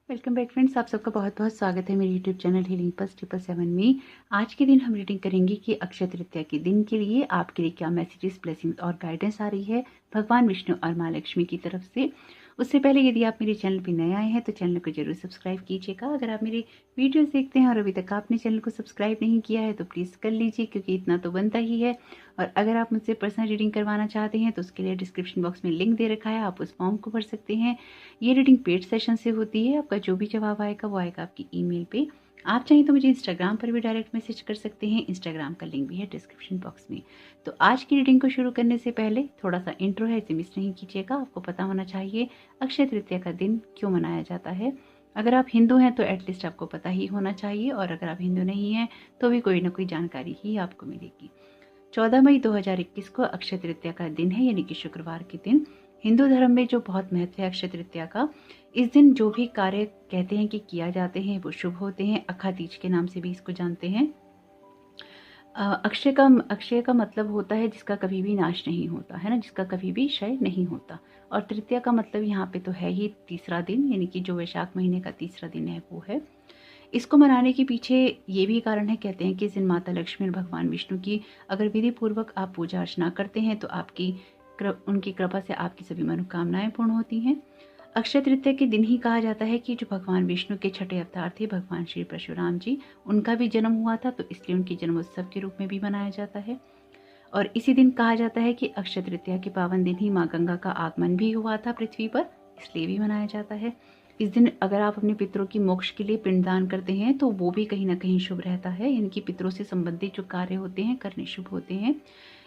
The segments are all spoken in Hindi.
वेलकम बैक फ्रेंड्स, आप सबका बहुत बहुत स्वागत है मेरे यूट्यूब चैनल हीलिंग पल्स 777 में। आज के दिन हम रीडिंग करेंगे कि अक्षय तृतीया के दिन के लिए आपके लिए क्या मैसेजेस, ब्लेसिंग्स और गाइडेंस आ रही है भगवान विष्णु और माँ लक्ष्मी की तरफ से। उससे पहले यदि आप मेरे चैनल पर नए आए हैं तो चैनल को जरूर सब्सक्राइब कीजिएगा। अगर आप मेरे वीडियोस देखते हैं और अभी तक आपने चैनल को सब्सक्राइब नहीं किया है तो प्लीज़ कर लीजिए, क्योंकि इतना तो बनता ही है। और अगर आप मुझसे पर्सनल रीडिंग करवाना चाहते हैं तो उसके लिए डिस्क्रिप्शन बॉक्स में लिंक दे रखा है, आप उस फॉर्म को भर सकते हैं। ये रीडिंग पेड सेशन से होती है। आपका जो भी जवाब आएगा वो आएगा आपकी ईमेल पे। आप चाहें तो मुझे इंस्टाग्राम पर भी डायरेक्ट मैसेज कर सकते हैं, इंस्टाग्राम का लिंक भी है डिस्क्रिप्शन बॉक्स में। तो आज की रीडिंग को शुरू करने से पहले थोड़ा सा इंट्रो है, इसे मिस नहीं कीजिएगा। आपको पता होना चाहिए अक्षय तृतीया का दिन क्यों मनाया जाता है। अगर आप हिंदू हैं तो एटलीस्ट आपको पता ही होना चाहिए, और अगर आप हिंदू नहीं हैं तो भी कोई ना कोई जानकारी ही आपको मिलेगी। 14 मई 2021 को अक्षय तृतीया का दिन है, यानी कि शुक्रवार के दिन। हिंदू धर्म में जो बहुत महत्व है अक्षय तृतीया का, इस दिन जो भी कार्य कहते हैं कि किया जाते हैं वो शुभ होते हैं। अखा तीज के नाम से भी इसको जानते हैं। अक्षय का मतलब होता है जिसका कभी भी नाश नहीं होता है ना, जिसका कभी भी क्षय नहीं होता। और तृतीया का मतलब यहाँ पे तो है ही तीसरा दिन, यानी कि जो वैशाख महीने का तीसरा दिन है वो है। इसको मनाने के पीछे ये भी कारण है, कहते हैं कि इस दिन माता लक्ष्मी और भगवान विष्णु की अगर विधि पूर्वक आप पूजा अर्चना करते हैं तो उनकी कृपा से आपकी सभी मनोकामनाएं पूर्ण होती हैं। अक्षय तृतीया के दिन ही कहा जाता है कि जो भगवान विष्णु के छठे अवतार थे भगवान श्री परशुराम जी, उनका भी जन्म हुआ था, तो इसलिए उनके जन्मोत्सव के रूप में भी मनाया जाता है। और इसी दिन कहा जाता है कि अक्षय तृतीया के पावन दिन ही माँ गंगा का आगमन भी हुआ था पृथ्वी पर, इसलिए भी मनाया जाता है। इस दिन अगर आप अपने पितरों की मोक्ष के लिए पिंडदान करते हैं तो वो भी कहीं ना कहीं शुभ रहता है, यानी कि पितरों से संबंधित जो कार्य होते हैं करने शुभ होते हैं।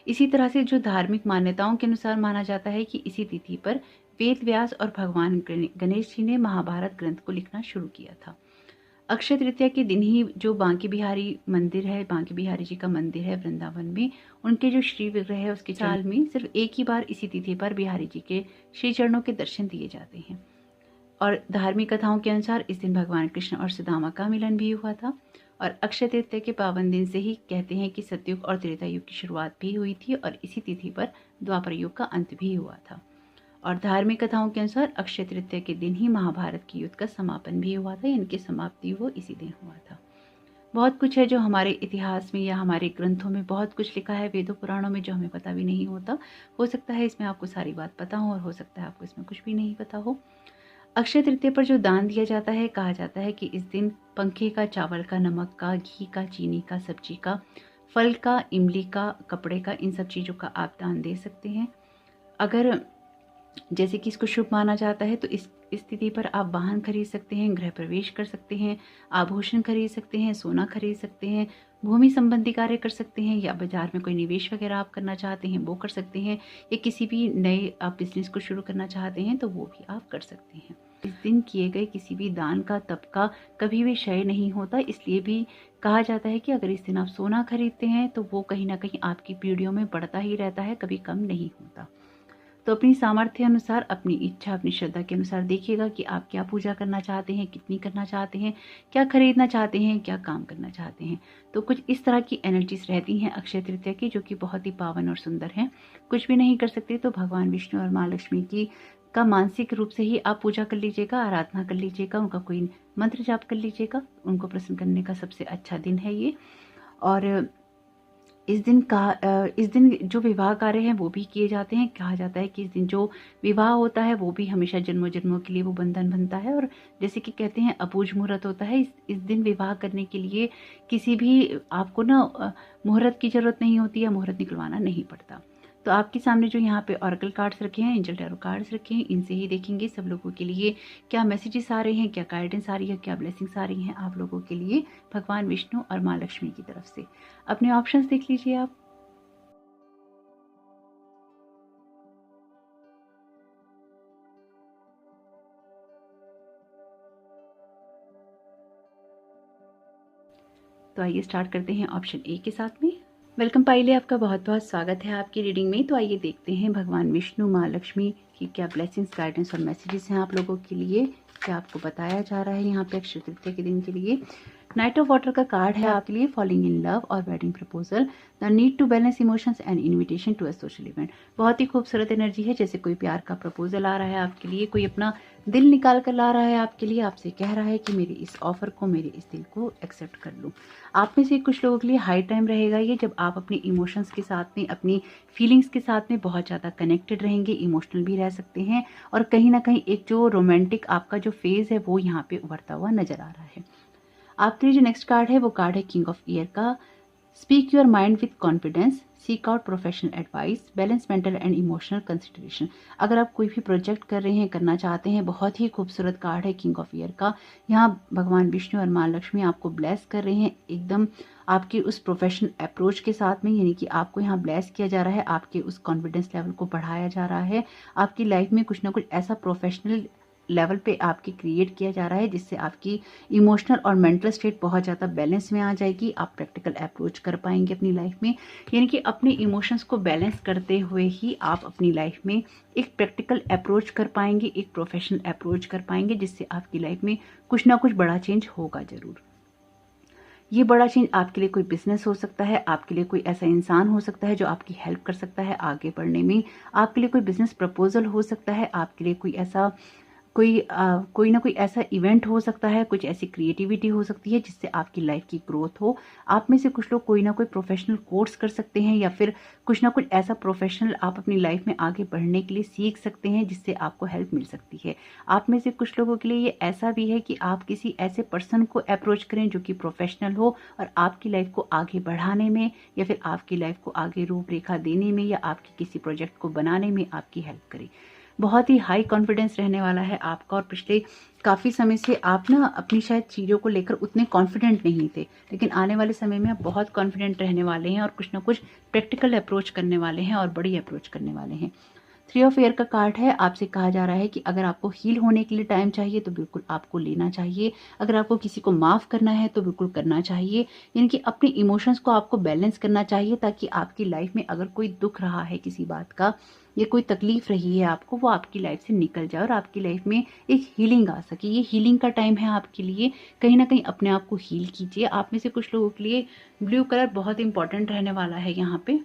इसी तरह से जो धार्मिक मान्यताओं के अनुसार माना जाता है कि इसी तिथि पर वेद व्यास और भगवान गणेश जी ने महाभारत ग्रंथ को लिखना शुरू किया था। अक्षय तृतीया के दिन ही जो बांके बिहारी मंदिर है, बांके बिहारी जी का मंदिर है वृंदावन में, उनके जो श्री विग्रह है उसके साल में सिर्फ एक ही बार इसी तिथि पर बिहारी जी के श्री चरणों के दर्शन दिए जाते हैं। और धार्मिक कथाओं के अनुसार इस दिन भगवान कृष्ण और सुदामा का मिलन भी हुआ था। और अक्षय तृतीया के पावन दिन से ही कहते हैं कि सतयुग और त्रेता युग की शुरुआत भी हुई थी, और इसी तिथि पर द्वापर युग का अंत भी हुआ था। और धार्मिक कथाओं के अनुसार अक्षय तृतीया के दिन ही महाभारत के युद्ध का समापन भी हुआ था, यानी कि समाप्ति वो इसी दिन हुआ था। बहुत कुछ है जो हमारे इतिहास में या हमारे ग्रंथों में बहुत कुछ लिखा है, वेदों पुराणों में, जो हमें पता भी नहीं होता। हो सकता है इसमें आपको सारी बात पता हो, और हो सकता है आपको इसमें कुछ भी नहीं पता हो। अक्षय तृतीया पर जो दान दिया जाता है, कहा जाता है कि इस दिन पंखे का, चावल का, नमक का, घी का, चीनी का, सब्जी का, फल का, इमली का, कपड़े का, इन सब चीज़ों का आप दान दे सकते हैं। अगर जैसे कि इसको शुभ माना जाता है तो इस स्थिति पर आप वाहन खरीद सकते हैं, गृह प्रवेश कर सकते हैं, आभूषण खरीद सकते हैं, सोना खरीद सकते हैं, भूमि संबंधी कार्य कर सकते हैं, या बाजार में कोई निवेश वगैरह आप करना चाहते हैं वो कर सकते हैं, या किसी भी नए आप बिजनेस को शुरू करना चाहते हैं तो वो भी आप कर सकते हैं। इस दिन किए गए किसी भी दान का, तप का कभी भी क्षय नहीं होता, इसलिए भी कहा जाता है कि अगर इस दिन आप सोना खरीदते हैं तो वो कहीं ना कहीं आपकी पीढ़ियों में बढ़ता ही रहता है, कभी कम नहीं होता। तो अपनी सामर्थ्य अनुसार, अपनी इच्छा, अपनी श्रद्धा के अनुसार देखिएगा कि आप क्या पूजा करना चाहते हैं, कितनी करना चाहते हैं, क्या खरीदना चाहते हैं, क्या काम करना चाहते हैं। तो कुछ इस तरह की एनर्जीज रहती हैं अक्षय तृतीया की, जो कि बहुत ही पावन और सुंदर हैं। कुछ भी नहीं कर सकते तो भगवान विष्णु और माँ लक्ष्मी की का मानसिक रूप से ही आप पूजा कर लीजिएगा, आराधना कर लीजिएगा, उनका कोई मंत्र जाप कर लीजिएगा। उनको प्रसन्न करने का सबसे अच्छा दिन है ये। और इस दिन जो विवाह कार्य हैं वो भी किए जाते हैं। कहा जाता है कि इस दिन जो विवाह होता है वो भी हमेशा जन्मों जन्मों के लिए वो बंधन बनता है। और जैसे कि कहते हैं अबूझ मुहूर्त होता है, इस दिन विवाह करने के लिए किसी भी आपको ना मुहूर्त की जरूरत नहीं होती, या मुहूर्त निकलवाना नहीं पड़ता। तो आपके सामने जो यहाँ पे ऑरेकल कार्ड्स रखे हैं, एंजल टैरो कार्ड्स रखे हैं, इनसे ही देखेंगे सब लोगों के लिए क्या मैसेजेस आ रहे हैं, क्या गाइडेंस आ रही है, क्या ब्लेसिंग्स आ रही हैं आप लोगों के लिए भगवान विष्णु और माँ लक्ष्मी की तरफ से। अपने ऑप्शंस देख लीजिए आप। तो आइए स्टार्ट करते हैं ऑप्शन ए के साथ में। वेलकम पाइले, आपका बहुत बहुत स्वागत है आपकी रीडिंग में। तो आइए देखते हैं भगवान विष्णु, माँ लक्ष्मी की क्या ब्लेसिंग्स, गाइडेंस और मैसेजेस हैं आप लोगों के लिए, क्या आपको बताया जा रहा है यहाँ पे अक्षय तृतीया के दिन के लिए। नाइट ऑफ वाटर का कार्ड है आपके लिए, फॉलिंग इन लव और wedding proposal, the need to balance emotions and invitation to a social event. बहुत ही खूबसूरत एनर्जी है, जैसे कोई प्यार का प्रपोजल आ रहा है आपके लिए, कोई अपना दिल निकाल कर ला रहा है आपके लिए, आपसे कह रहा है कि मेरे इस ऑफ़र को, मेरे इस दिल को एक्सेप्ट कर लो। आप में से कुछ लोगों के लिए हाई टाइम रहेगा ये, जब आप अपने इमोशंस के साथ में, अपनी फीलिंग्स के साथ में बहुत ज़्यादा कनेक्टेड रहेंगे, इमोशनल भी रह सकते हैं और कहीं ना कहीं एक जो रोमांटिक आपका जो फेज़ है वो यहाँ पे उभरता हुआ नज़र आ रहा है। आपके लिए जो नेक्स्ट कार्ड है वो कार्ड है किंग ऑफ ईयर का। Speak your mind with confidence, seek out professional advice, balance mental and emotional consideration. अगर आप कोई भी प्रोजेक्ट कर रहे हैं, करना चाहते हैं, बहुत ही खूबसूरत कार्ड है किंग ऑफ ईयर का। यहाँ भगवान विष्णु और माँ लक्ष्मी आपको ब्लेस कर रहे हैं एकदम आपकी उस प्रोफेशनल अप्रोच के साथ में, यानी कि आपको यहाँ ब्लेस किया जा रहा है, आपके उस कॉन्फिडेंस लेवल को बढ़ाया जा रहा है। आपकी लाइफ में कुछ ना कुछ ऐसा प्रोफेशनल लेवल पे आपकी क्रिएट किया जा रहा है जिससे आपकी इमोशनल और मेंटल स्टेट बहुत ज़्यादा बैलेंस में आ जाएगी। आप प्रैक्टिकल अप्रोच कर पाएंगे अपनी लाइफ में, यानी कि अपने इमोशंस को बैलेंस करते हुए ही आप अपनी लाइफ में एक प्रैक्टिकल अप्रोच कर पाएंगे, एक प्रोफेशनल अप्रोच कर पाएंगे, जिससे आपकी लाइफ में कुछ ना कुछ बड़ा चेंज होगा ज़रूर। ये बड़ा चेंज आपके लिए कोई बिजनेस हो सकता है, आपके लिए कोई ऐसा इंसान हो सकता है जो आपकी हेल्प कर सकता है आगे बढ़ने में, आपके लिए कोई बिजनेस प्रपोजल हो सकता है, आपके लिए कोई ऐसा कोई ना कोई ऐसा इवेंट हो सकता है, कुछ ऐसी क्रिएटिविटी हो सकती है जिससे आपकी लाइफ की ग्रोथ हो। आप में से कुछ लोग कोई ना कोई प्रोफेशनल कोर्स कर सकते हैं या फिर कुछ ना कुछ ऐसा प्रोफेशनल आप अपनी लाइफ में आगे बढ़ने के लिए सीख सकते हैं जिससे आपको हेल्प मिल सकती है। आप में से कुछ लोगों के लिए ये ऐसा भी है कि आप किसी ऐसे पर्सन को अप्रोच करें जो कि प्रोफेशनल हो और आपकी लाइफ को आगे बढ़ाने में या फिर आपकी लाइफ को आगे रूपरेखा देने में या आपके किसी प्रोजेक्ट को बनाने में आपकी हेल्प करे। बहुत ही हाई कॉन्फिडेंस रहने वाला है आपका और पिछले काफ़ी समय से आप ना अपनी शायद चीज़ों को लेकर उतने कॉन्फिडेंट नहीं थे, लेकिन आने वाले समय में आप बहुत कॉन्फिडेंट रहने वाले हैं और कुछ ना कुछ प्रैक्टिकल अप्रोच करने वाले हैं और बड़ी अप्रोच करने वाले हैं। 3 ऑफ एयर का कार्ड है। आपसे कहा जा रहा है कि अगर आपको हील होने के लिए टाइम चाहिए तो बिल्कुल आपको लेना चाहिए, अगर आपको किसी को माफ़ करना है तो बिल्कुल करना चाहिए, यानी कि अपने इमोशंस को आपको बैलेंस करना चाहिए ताकि आपकी लाइफ में अगर कोई दुख रहा है किसी बात का या कोई तकलीफ रही है आपको, वो आपकी लाइफ से निकल जाए और आपकी लाइफ में एक हीलिंग आ सके। ये हीलिंग का टाइम है आपके लिए, कहीं ना कहीं अपने आप को हील कीजिए। आप में से कुछ लोगों के लिए ब्लू कलर बहुत इंपॉर्टेंट रहने वाला है यहाँ पे,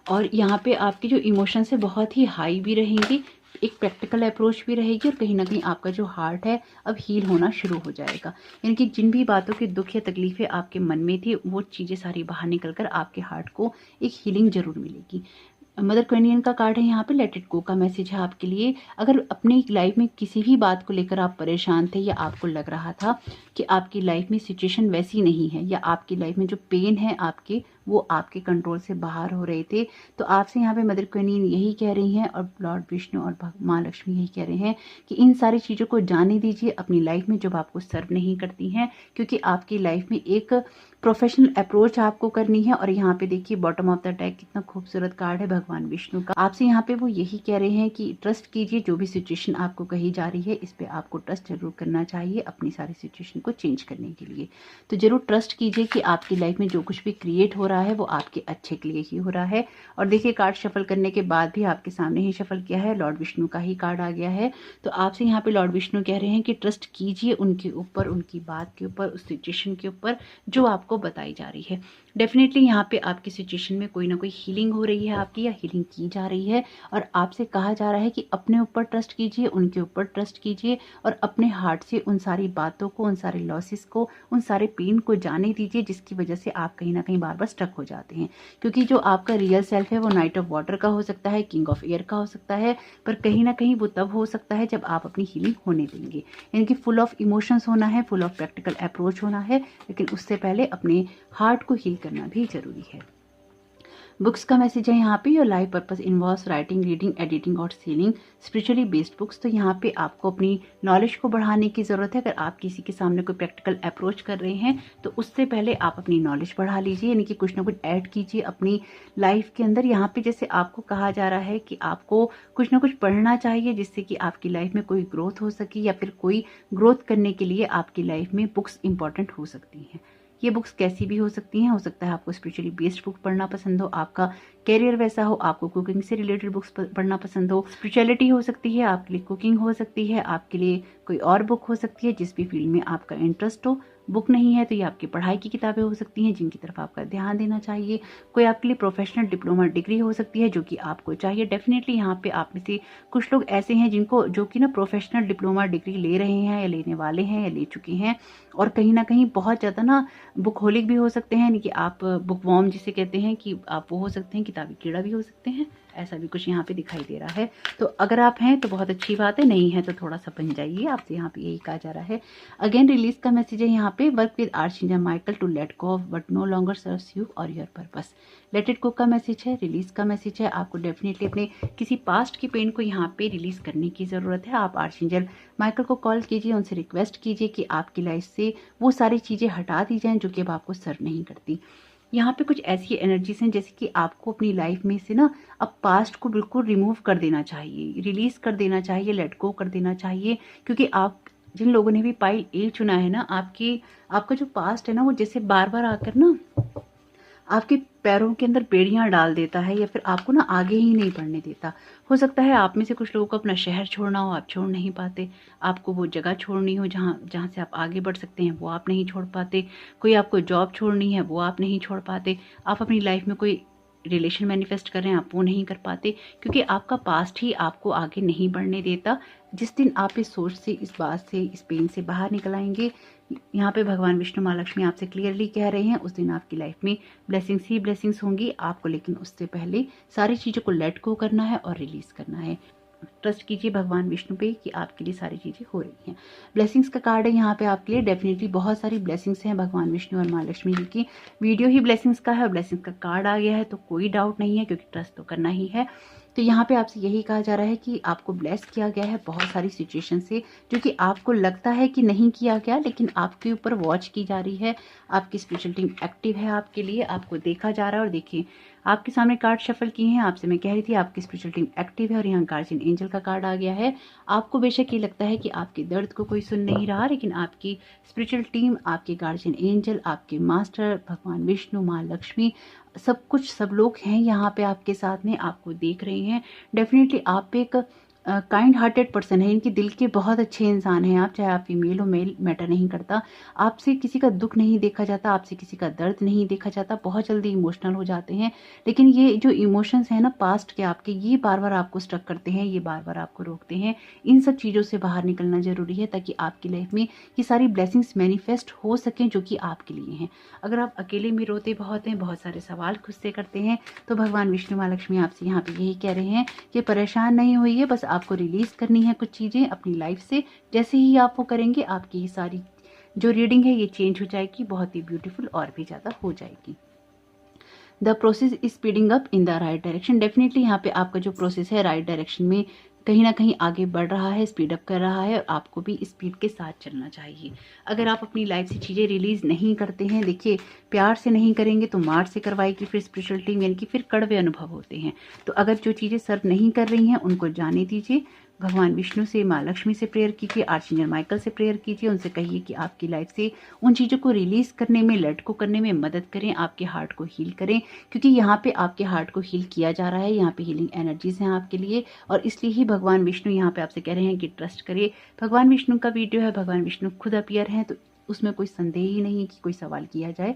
और यहाँ पे आपके जो इमोशंस है बहुत ही हाई भी रहेंगे, एक प्रैक्टिकल अप्रोच भी रहेगी और कहीं ना कहीं आपका जो हार्ट है अब हील होना शुरू हो जाएगा, यानी कि जिन भी बातों की दुख या तकलीफें आपके मन में थी वो चीज़ें सारी बाहर निकल कर आपके हार्ट को एक हीलिंग जरूर मिलेगी। मदर क्वेनियन का कार्ड है यहाँ पे, लेट इट गो का मैसेज है आपके लिए। अगर अपनी लाइफ में किसी भी बात को लेकर आप परेशान थे या आपको लग रहा था कि आपकी लाइफ में सिचुएशन वैसी नहीं है या आपकी लाइफ में जो पेन है आपके वो आपके कंट्रोल से बाहर हो रहे थे, तो आपसे यहाँ पे मदर क्वेनियन यही कह रही हैं और लॉर्ड विष्णु और माँ लक्ष्मी यही कह रहे हैं कि इन सारी चीज़ों को जाने दीजिए अपनी लाइफ में जब आपको सर्व नहीं करती हैं, क्योंकि आपकी लाइफ में एक प्रोफेशनल अप्रोच आपको करनी है। और यहाँ पे देखिए बॉटम ऑफ द डेक कितना खूबसूरत कार्ड है भगवान विष्णु का। आपसे यहाँ पे वो यही कह रहे हैं कि ट्रस्ट कीजिए, जो भी सिचुएशन आपको कही जा रही है इस पे आपको ट्रस्ट जरूर करना चाहिए अपनी सारी सिचुएशन को चेंज करने के लिए। तो जरूर ट्रस्ट कीजिए कि आपकी लाइफ में जो कुछ भी क्रिएट हो रहा है वो आपके अच्छे के लिए ही हो रहा है। और देखिए कार्ड शफल करने के बाद भी आपके सामने ही शफल किया है, लॉर्ड विष्णु का ही कार्ड आ गया है। तो आपसे यहाँ पे लॉर्ड विष्णु कह रहे हैं कि ट्रस्ट कीजिए उनके ऊपर, उनकी बात के ऊपर, उस सिचुएशन के ऊपर जो आपको बताई जा रही है। डेफिनेटली यहाँ पे आपकी सिचुएशन में कोई ना कोई हीलिंग हो रही है आपकी या हीलिंग की जा रही है और आपसे कहा जा रहा है कि अपने ऊपर ट्रस्ट कीजिए, उनके ऊपर ट्रस्ट कीजिए और अपने हार्ट से उन सारी बातों को, उन सारे लॉसेस को, उन सारे पेन को जाने दीजिए जिसकी वजह से आप कहीं ना कहीं बार बार स्टक हो जाते हैं। क्योंकि जो आपका रियल सेल्फ है वो नाइट ऑफ वाटर का हो सकता है, किंग ऑफ एयर का हो सकता है, पर कहीं ना कहीं वो तब हो सकता है जब आप अपनी हीलिंग होने देंगे, यानी कि फुल ऑफ इमोशंस होना है, फुल ऑफ प्रैक्टिकल अप्रोच होना है, लेकिन उससे पहले अपने हार्ट को हील करना भी जरूरी है। बुक्स का मैसेज है यहाँ पे, your life purpose involves writing, reading, editing और सेलिंग स्पिरिचुअली बेस्ड बुक्स। तो यहाँ पे आपको अपनी नॉलेज को बढ़ाने की ज़रूरत है। अगर आप किसी के सामने कोई प्रैक्टिकल अप्रोच कर रहे हैं तो उससे पहले आप अपनी नॉलेज बढ़ा लीजिए, यानी कि कुछ ना कुछ ऐड कीजिए अपनी लाइफ के अंदर। यहाँ पे जैसे आपको कहा जा रहा है कि आपको कुछ ना कुछ पढ़ना चाहिए जिससे कि आपकी लाइफ में कोई ग्रोथ हो सके या फिर कोई ग्रोथ करने के लिए आपकी लाइफ में बुक्स इंपॉर्टेंट हो सकती हैं। ये बुक्स कैसी भी हो सकती हैं, हो सकता है आपको स्पिरिचुअली बेस्ड बुक पढ़ना पसंद हो, आपका कैरियर वैसा हो, आपको कुकिंग से रिलेटेड बुक्स पढ़ना पसंद हो, स्पिरिचुअलिटी हो सकती है, आपके लिए कुकिंग हो सकती है, आपके लिए कोई और बुक हो सकती है, जिस भी फील्ड में आपका इंटरेस्ट हो बुक नहीं है तो ये आपकी पढ़ाई की किताबें हो सकती हैं जिनकी तरफ आपका ध्यान देना चाहिए। कोई आपके लिए प्रोफेशनल डिप्लोमा डिग्री हो सकती है जो कि आपको चाहिए। डेफिनेटली यहाँ पे आप में से कुछ लोग ऐसे हैं जिनको जो कि ना प्रोफेशनल डिप्लोमा डिग्री ले रहे हैं या लेने वाले हैं या ले चुके हैं, और कहीं ना कहीं बहुत ज़्यादा ना बुकहोलिक भी हो सकते हैं, यानी कि आप बुकवॉर्म जिसे कहते हैं कि आप वो हो सकते हैं, किताबी कीड़ा भी हो सकते हैं, ऐसा भी कुछ यहाँ पे दिखाई दे रहा है। तो अगर आप हैं तो बहुत अच्छी बात है, नहीं है तो थोड़ा सा बन जाइए, आपसे यहाँ पे यही कहा जा रहा है। अगेन रिलीज का मैसेज है यहाँ पे, work with archangel Michael to let go of what no longer serves you और your purpose. Let it go का मैसेज है, रिलीज का मैसेज है। आपको डेफिनेटली अपने किसी पास्ट की पेन को यहाँ पे रिलीज करने की जरूरत है। आप आर्चएंजल माइकल को कॉल कीजिए, उनसे रिक्वेस्ट कीजिए कि आपकी लाइफ से वो सारी चीजें हटा दी जाएं जो कि अब आपको सर्व नहीं करती। यहाँ पे कुछ ऐसी एनर्जीज हैं जैसे कि आपको अपनी लाइफ में से ना अब पास्ट को बिल्कुल रिमूव कर देना चाहिए, रिलीज कर देना चाहिए, लेट गो कर देना चाहिए, क्योंकि आप जिन लोगों ने भी पाइल ए चुना है ना, आपका जो पास्ट है ना वो जैसे बार बार आकर ना आपके पैरों के अंदर बेड़ियां डाल देता है या फिर आपको ना आगे ही नहीं बढ़ने देता। हो सकता है आप में से कुछ लोगों को अपना शहर छोड़ना हो, आप छोड़ नहीं पाते, आपको वो जगह छोड़नी हो जहाँ जहाँ से आप आगे बढ़ सकते हैं, वो आप नहीं छोड़ पाते। कोई आपको जॉब छोड़नी है, वो आप नहीं छोड़ पाते। आप अपनी लाइफ में कोई रिलेशन मैनिफेस्ट कर रहे हैं, आप वो नहीं कर पाते, क्योंकि आपका पास्ट ही आपको आगे नहीं बढ़ने देता। जिस दिन आप इस सोच से, इस बात से, इस पेन से बाहर निकल आएंगे, यहाँ पे भगवान विष्णु माँ लक्ष्मी आपसे क्लियरली कह रहे हैं, उस दिन आपकी लाइफ में ब्लेसिंग्स ही ब्लेसिंग्स होंगी आपको। लेकिन उससे पहले सारी चीज़ों को लेट गो करना है और रिलीज करना है। ट्रस्ट कीजिए भगवान विष्णु पे कि आपके लिए सारी चीज़ें हो रही हैं। ब्लेसिंग्स का कार्ड है यहाँ पे आपके लिए, डेफिनेटली बहुत सारी ब्लेसिंग्स हैं भगवान विष्णु और माँ लक्ष्मी जी की। वीडियो ही ब्लेसिंग्स का है और ब्लेसिंग्स का कार्ड आ गया है तो कोई डाउट नहीं है, क्योंकि ट्रस्ट तो करना ही है। तो यहाँ पे आपसे यही कहा जा रहा है कि आपको ब्लेस किया गया है बहुत सारी सिचुएशन से, जो कि आपको लगता है कि नहीं किया गया, लेकिन आपके ऊपर वॉच की जा रही है। आपकी स्पिरिचुअल टीम एक्टिव है आपके लिए, आपको देखा जा रहा है। और देखिए आपके सामने कार्ड शफल किए हैं, आपसे मैं कह रही थी आपकी स्पिरिचुअल टीम एक्टिव है, और यहाँ गार्जियन एंजल का कार्ड आ गया है। आपको बेशक ये लगता है कि आपके दर्द को कोई सुन नहीं रहा, लेकिन आपकी स्पिरिचुअल टीम, आपके गार्जियन एंजल, आपके मास्टर भगवान विष्णु, माँ लक्ष्मी, सब कुछ, सब लोग हैं यहाँ पे आपके साथ में, आपको देख रहे हैं। डेफिनेटली आप एक काइंड हार्टेड पर्सन है, इनके दिल के बहुत अच्छे इंसान हैं आप, चाहे आप फीमेल हो मेल मैटर नहीं करता। आपसे किसी का दुख नहीं देखा जाता, आपसे किसी का दर्द नहीं देखा जाता, बहुत जल्दी इमोशनल हो जाते हैं। लेकिन ये जो इमोशंस हैं ना पास्ट के आपके, ये बार बार आपको स्ट्रक करते हैं, ये बार बार आपको रोकते हैं। इन सब चीज़ों से बाहर निकलना जरूरी है ताकि आपकी लाइफ में ये सारी ब्लेसिंग्स मैनिफेस्ट हो सकें जो कि आपके लिए हैं। अगर आप अकेले में रोते बहुत हैं, बहुत सारे सवाल खुद से करते हैं, तो भगवान विष्णु माँ लक्ष्मी आपसे यहाँ पे यही कह रहे हैं कि परेशान नहीं होइए, बस आपको रिलीज करनी है कुछ चीज़ें अपनी लाइफ से। जैसे ही आप वो करेंगे आपकी ये सारी जो रीडिंग है ये चेंज हो जाएगी, बहुत ही ब्यूटीफुल और भी ज़्यादा हो जाएगी। The process is speeding up in the right direction. Definitely यहाँ पे आपका जो प्रोसेस है राइट डायरेक्शन में कहीं ना कहीं आगे बढ़ रहा है, स्पीड अप कर रहा है, और आपको भी स्पीड के साथ चलना चाहिए। अगर आप अपनी लाइफ से चीज़ें रिलीज नहीं करते हैं, देखिए प्यार से नहीं करेंगे तो मार से करवाएगी फिर स्पिरिचुअल टीम, यानी कि फिर कड़वे अनुभव होते हैं। तो अगर जो चीज़ें सर्व नहीं कर रही हैं उनको जाने दीजिए, भगवान विष्णु से, माँ लक्ष्मी से प्रेयर कीजिए, आर्चएंजल माइकल से प्रेयर कीजिए, उनसे कहिए कि आपकी लाइफ से उन चीज़ों को रिलीज करने में, लेट को करने में मदद करें, आपके हार्ट को हील करें, क्योंकि यहाँ पे आपके हार्ट को हील किया जा रहा है, यहाँ पे हीलिंग एनर्जीज हैं आपके लिए। और इसलिए ही भगवान विष्णु यहाँ पे आपसे कह रहे हैं कि ट्रस्ट करिए। भगवान विष्णु का वीडियो है, भगवान विष्णु खुद अपीयर हैं, तो उसमें कोई संदेह ही नहीं कि कोई सवाल किया जाए।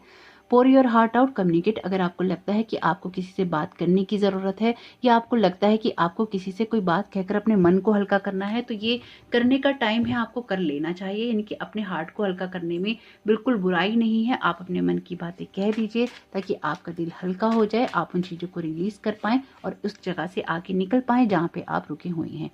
पोर योर हार्ट आउट, कम्युनिकेट। अगर आपको लगता है कि आपको किसी से बात करने की ज़रूरत है, या आपको लगता है कि आपको किसी से कोई बात कहकर अपने मन को हल्का करना है, तो ये करने का टाइम है, आपको कर लेना चाहिए। यानी कि अपने हार्ट को हल्का करने में बिल्कुल बुराई नहीं है, आप अपने मन की बातें कह दीजिए ताकि आपका दिल हल्का हो जाए, आप उन चीज़ों को रिलीज कर पाएँ और उस जगह से आगे निकल पाएँ जहाँ पे आप रुके हुए हैं।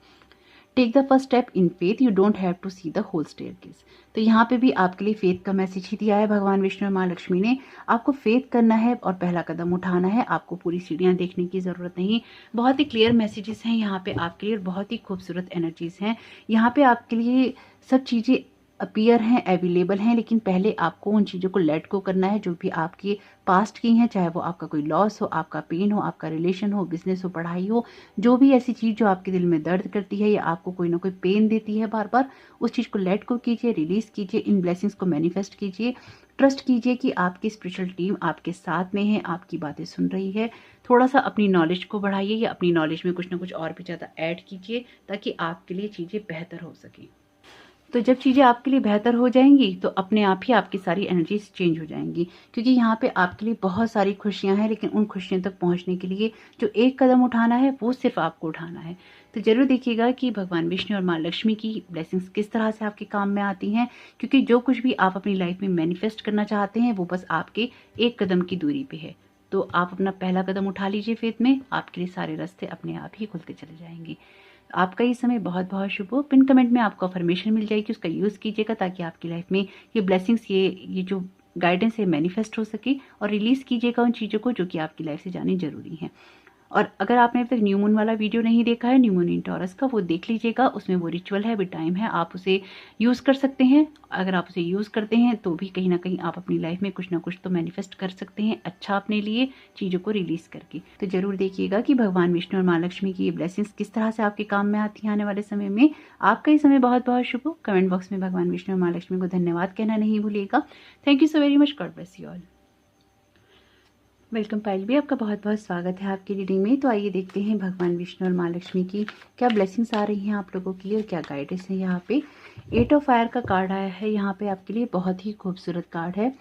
Take the first step in faith, you don't have to see the whole staircase. तो यहाँ पे भी आपके लिए फेथ का मैसेज ही दिया है भगवान विष्णु और माँ लक्ष्मी ने। आपको फेथ करना है और पहला कदम उठाना है, आपको पूरी सीढ़ियाँ देखने की ज़रूरत नहीं। बहुत ही क्लियर मैसेजेस हैं यहाँ पे आपके लिए, बहुत ही खूबसूरत एनर्जीज हैं यहाँ पे आपके लिए। सब चीज़ें अपीयर हैं, अवेलेबल हैं, लेकिन पहले आपको उन चीज़ों को लेट गो करना है जो भी आपके पास्ट की हैं, चाहे वो आपका कोई लॉस हो, आपका पेन हो, आपका रिलेशन हो, बिजनेस हो, पढ़ाई हो, जो भी ऐसी चीज़ जो आपके दिल में दर्द करती है या आपको कोई ना कोई पेन देती है बार बार, उस चीज़ को लेट गो कीजिए, रिलीज कीजिए, इन ब्लेसिंग्स को मैनिफेस्ट कीजिए। ट्रस्ट कीजिए कि आपकी स्पिरिचुअल टीम आपके साथ में है, आपकी बातें सुन रही है। थोड़ा सा अपनी नॉलेज को बढ़ाइए या अपनी नॉलेज में कुछ ना कुछ और भी ज़्यादा ऐड कीजिए ताकि आपके लिए चीज़ें बेहतर हो सकें। तो जब चीज़ें आपके लिए बेहतर हो जाएंगी तो अपने आप ही आपकी सारी एनर्जीज चेंज हो जाएंगी, क्योंकि यहाँ पे आपके लिए बहुत सारी खुशियाँ हैं, लेकिन उन खुशियों तक पहुँचने के लिए जो एक कदम उठाना है वो सिर्फ आपको उठाना है। तो ज़रूर देखिएगा कि भगवान विष्णु और माँ लक्ष्मी की ब्लेसिंग्स किस तरह से आपके काम में आती हैं, क्योंकि जो कुछ भी आप अपनी लाइफ में मैनिफेस्ट करना चाहते हैं वो बस आपके एक कदम की दूरी पे है। तो आप अपना पहला कदम उठा लीजिए फेथ में, आपके लिए सारे रास्ते अपने आप ही खुलते चले जाएंगे। आपका ये समय बहुत बहुत शुभ हो। पिन कमेंट में आपको अफर्मेशन मिल जाएगी, उसका यूज़ कीजिएगा ताकि आपकी लाइफ में ये ब्लेसिंग्स, ये जो गाइडेंस है मैनिफेस्ट हो सके, और रिलीज़ कीजिएगा उन चीज़ों को जो कि आपकी लाइफ से जानी जरूरी है। और अगर आपने अभी तक न्यू मून वाला वीडियो नहीं देखा है, न्यू मून इन टॉरस का, वो देख लीजिएगा। उसमें वो रिचुअल है, विद टाइम है, आप उसे यूज़ कर सकते हैं। अगर आप उसे यूज़ करते हैं तो भी कहीं ना कहीं आप अपनी लाइफ में कुछ ना कुछ तो मैनिफेस्ट कर सकते हैं अच्छा अपने लिए, चीज़ों को रिलीज़ करके। तो ज़रूर देखिएगा कि भगवान विष्णु और माँ लक्ष्मी की ये ब्लेसिंग्स किस तरह से आपके काम में आती हैं आने वाले समय में। आपका ये समय बहुत बहुत शुभ हो। कमेंट बॉक्स में भगवान विष्णु और माँ लक्ष्मी को धन्यवाद कहना नहीं भूलिएगा। Thank you so very much. God bless you all. Welcome Payal भी, आपका बहुत बहुत स्वागत है आपकी रीडिंग में। तो आइए देखते हैं भगवान विष्णु और माँ लक्ष्मी की क्या ब्लेसिंग्स आ रही हैं आप लोगों के लिए और क्या गाइडेंस है। यहाँ पे 8 ऑफ फायर का कार्ड आया है यहाँ पे आपके लिए, बहुत ही खूबसूरत कार्ड है।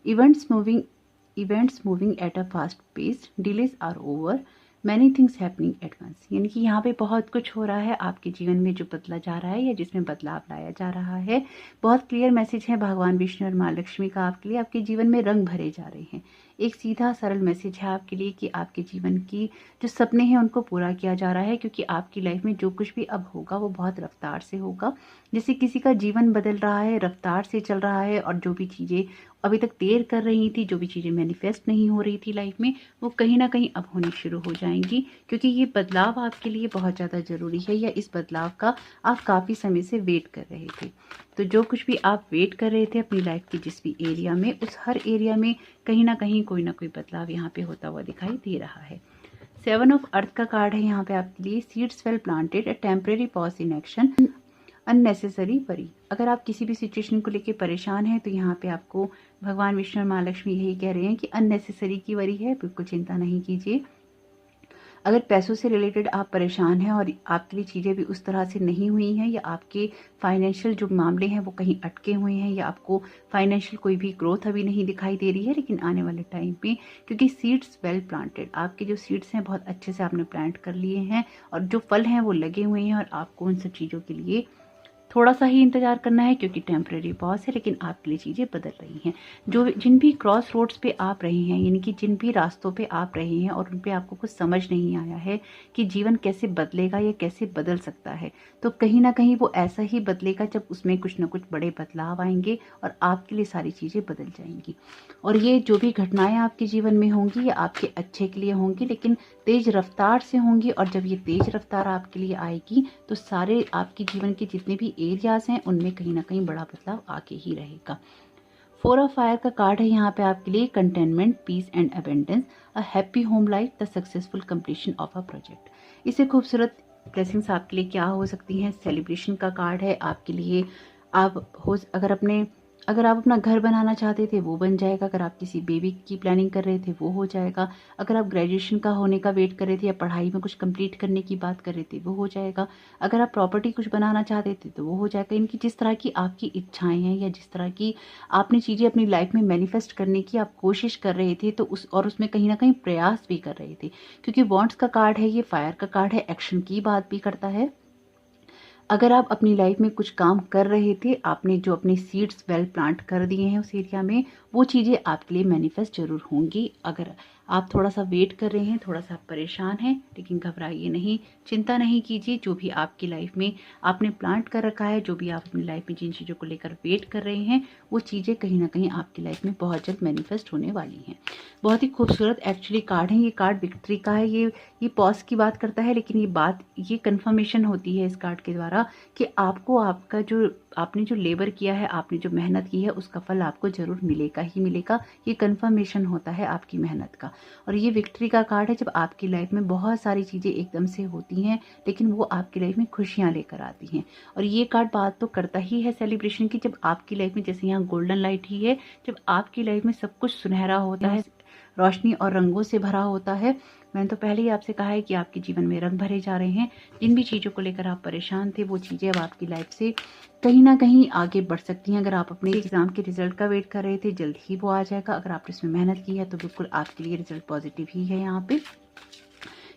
Events moving at a fast pace, delays are over, many things happening at once. यानी कि यहाँ पे बहुत कुछ हो रहा है आपके जीवन में जो बदला जा रहा है या जिसमें बदलाव लाया जा रहा है। बहुत क्लियर मैसेज है भगवान विष्णु और माँ लक्ष्मी का आपके लिए। आपके जीवन में रंग भरे जा रहे हैं। एक सीधा सरल मैसेज है आपके लिए कि आपके जीवन की जो सपने हैं उनको पूरा किया जा रहा है, क्योंकि आपकी लाइफ में जो कुछ भी अब होगा वो बहुत रफ्तार से होगा। जैसे किसी का जीवन बदल रहा है, रफ्तार से चल रहा है, और जो भी चीज़ें अभी तक देर कर रही थी, जो भी चीज़ें मैनिफेस्ट नहीं हो रही थी लाइफ में, वो कहीं ना कहीं अब होनी शुरू हो जाएंगी, क्योंकि ये बदलाव आपके लिए बहुत ज़्यादा ज़रूरी है, या इस बदलाव का आप काफ़ी समय से वेट कर रहे थे। तो जो कुछ भी आप वेट कर रहे थे अपनी लाइफ के जिस भी एरिया में, उस हर एरिया में कहीं ना कहीं कोई ना कोई बदलाव यहाँ पे होता हुआ दिखाई दे रहा है। 7 ऑफ अर्थ का कार्ड है यहाँ पे आपके लिए। Seeds well planted, a temporary pause in action, unnecessary worry. अगर आप किसी भी सिचुएशन को लेके परेशान हैं तो यहाँ पे आपको भगवान विष्णु और माँ लक्ष्मी यही कह रहे हैं कि अननेसेसरी की वरी है, बिल्कुल चिंता नहीं कीजिए। अगर पैसों से रिलेटेड आप परेशान हैं और आपके लिए चीज़ें भी उस तरह से नहीं हुई हैं, या आपके फाइनेंशियल जो मामले हैं वो कहीं अटके हुए हैं, या आपको फाइनेंशियल कोई भी ग्रोथ अभी नहीं दिखाई दे रही है, लेकिन आने वाले टाइम पे, क्योंकि सीड्स वेल प्लांटेड, आपके जो सीड्स हैं बहुत अच्छे से आपने प्लांट कर लिए हैं और जो फल हैं वो लगे हुए हैं, और आपको उन सब चीज़ों के लिए थोड़ा सा ही इंतजार करना है, क्योंकि टेम्परेरी पॉज है, लेकिन आपके लिए चीज़ें बदल रही हैं। जिन भी क्रॉस रोड्स पे आप रहे हैं, यानी कि जिन भी रास्तों पे आप रहे हैं और उन पे आपको कुछ समझ नहीं आया है कि जीवन कैसे बदलेगा या कैसे बदल सकता है, तो कहीं ना कहीं वो ऐसा ही बदलेगा जब उसमें कुछ ना कुछ बड़े बदलाव आएंगे और आपके लिए सारी चीज़ें बदल जाएंगी। और ये जो भी घटनाएं आपके जीवन में होंगी ये आपके अच्छे के लिए होंगी, लेकिन तेज रफ्तार से होंगी। और जब ये तेज रफ्तार आपके लिए आएगी तो सारे आपके जीवन के जितने भी एरियाज हैं उनमें कहीं ना कहीं बड़ा बदलाव आके ही रहेगा। 4 ऑफ फायर का कार्ड है यहाँ पे आपके लिए। Contentment, peace and abundance, a happy home life, the successful completion of a project. इससे खूबसूरत ब्लेसिंग्स आपके लिए क्या हो सकती हैं। सेलिब्रेशन का कार्ड है आपके लिए। अगर आप अपना घर बनाना चाहते थे वो बन जाएगा। अगर आप किसी बेबी की प्लानिंग कर रहे थे वो हो जाएगा। अगर आप ग्रेजुएशन का होने का वेट कर रहे थे या पढ़ाई में कुछ कंप्लीट करने की बात कर रहे थे वो हो जाएगा। अगर आप प्रॉपर्टी कुछ बनाना चाहते थे तो वो हो जाएगा। इनकी जिस तरह की आपकी इच्छाएं हैं या जिस तरह की आपने चीज़ें अपनी लाइफ में मैनिफेस्ट करने की आप कोशिश कर रहे थे, तो उसमें कहीं ना कहीं प्रयास भी कर रहे थे, क्योंकि वॉन्ट्स का कार्ड है ये, फायर का कार्ड है, एक्शन की बात भी करता है। अगर आप अपनी लाइफ में कुछ काम कर रहे थे, आपने जो अपने सीड्स वेल प्लांट कर दिए हैं उस एरिया में, वो चीज़ें आपके लिए मैनिफेस्ट जरूर होंगी। अगर आप थोड़ा सा वेट कर रहे हैं, थोड़ा सा परेशान हैं, लेकिन घबराइए नहीं, चिंता नहीं कीजिए। जो भी आपकी लाइफ में आपने प्लांट कर रखा है, जो भी आप अपनी लाइफ में जिन चीज़ों को लेकर वेट कर रहे हैं, वो चीज़ें कहीं ना कहीं आपकी लाइफ में बहुत जल्द मैनिफेस्ट होने वाली हैं। बहुत ही खूबसूरत एक्चुअली कार्ड है ये। कार्ड विक्ट्री का है। ये पॉज की बात करता है, लेकिन ये कंफर्मेशन होती है इस कार्ड के द्वारा कि आपको आपने जो लेबर किया है, आपने जो मेहनत की है, उसका फल आपको जरूर मिलेगा ही मिलेगा। ये कंफर्मेशन होता है आपकी मेहनत का। और ये विक्ट्री का कार्ड है जब आपकी लाइफ में बहुत सारी चीज़ें एकदम से होती हैं, लेकिन वो आपकी लाइफ में खुशियाँ लेकर आती हैं। और ये कार्ड बात तो करता ही है सेलिब्रेशन की, जब आपकी लाइफ में, जैसे यहाँ गोल्डन लाइट ही है, जब आपकी लाइफ में सब कुछ सुनहरा होता है, रोशनी और रंगों से भरा होता है। मैंने तो पहले ही आपसे कहा है कि आपके जीवन में रंग भरे जा रहे हैं। जिन भी चीज़ों को लेकर आप परेशान थे वो चीज़ें अब आपकी लाइफ से कहीं ना कहीं आगे बढ़ सकती हैं। अगर आप अपने एग्जाम के रिजल्ट का वेट कर रहे थे, जल्द ही वो आ जाएगा। अगर आपने इसमें मेहनत की है तो बिल्कुल आपके लिए रिजल्ट पॉजिटिव ही है यहाँ पे।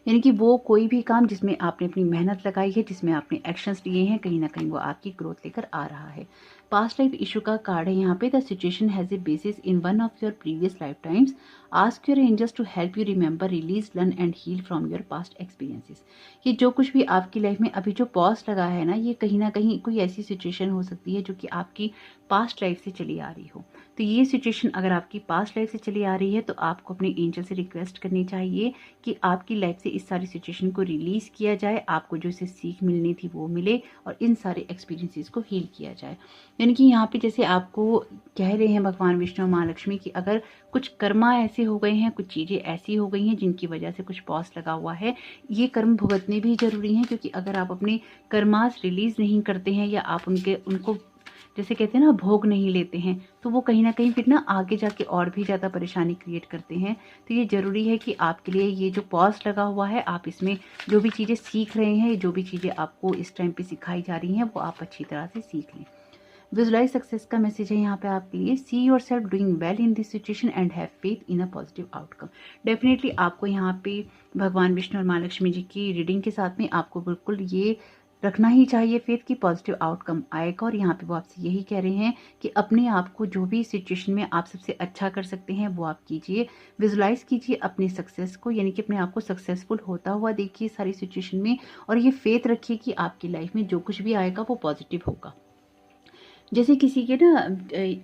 यानी कि वो कोई भी काम जिसमें आपने अपनी मेहनत लगाई है, जिसमें आपने एक्शंस लिए हैं, कहीं ना कहीं वो आपकी ग्रोथ लेकर आ रहा है। पास्ट लाइफ इशू का कार्ड है यहाँ पे। The situation has a basis in one of your previous lifetimes. Ask your angels to help you remember, release, learn and heal from your past experiences. ये जो कुछ भी आपकी लाइफ में अभी जो पॉज लगा है ना, ये कहीं ना कहीं कोई ऐसी सिचुएशन हो सकती है जो कि आपकी पास्ट लाइफ से चली आ रही हो। तो ये सिचुएशन अगर आपकी पास्ट लाइफ से चली आ रही है तो आपको अपने एंजल से रिक्वेस्ट करनी चाहिए कि आपकी लाइफ से इस सारी सिचुएशन को रिलीज किया जाए, आपको जो इसे सीख मिलनी थी वो मिले और इन सारे एक्सपीरियंसेस को हील किया जाए। यानी कि यहाँ पे जैसे आपको कह रहे हैं भगवान विष्णु और माँ लक्ष्मी की अगर कुछ कर्मा ऐसे हो गए हैं, कुछ चीज़ें ऐसी हो गई हैं जिनकी वजह से कुछ पॉज लगा हुआ है, ये कर्म भुगतने भी जरूरी हैं। क्योंकि अगर आप अपने कर्मास रिलीज नहीं करते हैं या आप उनको जैसे कहते हैं ना भोग नहीं लेते हैं, तो वो कहीं ना कहीं फिर ना आगे जाके और भी ज़्यादा परेशानी क्रिएट करते हैं। तो ये ज़रूरी है कि आपके लिए ये जो पॉज लगा हुआ है, आप इसमें जो भी चीज़ें सीख रहे हैं, जो भी चीज़ें आपको इस टाइम पे सिखाई जा रही हैं, वो आप अच्छी तरह से सीख लें। विजुअलाइज सक्सेस का मैसेज है यहाँ पे आपके लिए। See your self doing well in this situation and have faith in a positive outcome. Definitely आपको यहाँ पे भगवान विष्णु और माँ लक्ष्मी जी की रीडिंग के साथ में आपको बिल्कुल ये रखना ही चाहिए फेथ की पॉजिटिव आउटकम आएगा। और यहाँ पे वो आपसे यही कह रहे हैं कि अपने आप को जो भी सिचुएशन में आप सबसे अच्छा कर सकते हैं वो आप कीजिए। विजुलाइज कीजिए अपने सक्सेस को, यानी कि अपने आप को सक्सेसफुल होता हुआ देखिए सारी सिचुएशन में, और ये फेथ रखिए कि आपकी लाइफ में जो कुछ भी आएगा वो पॉजिटिव होगा। जैसे किसी के ना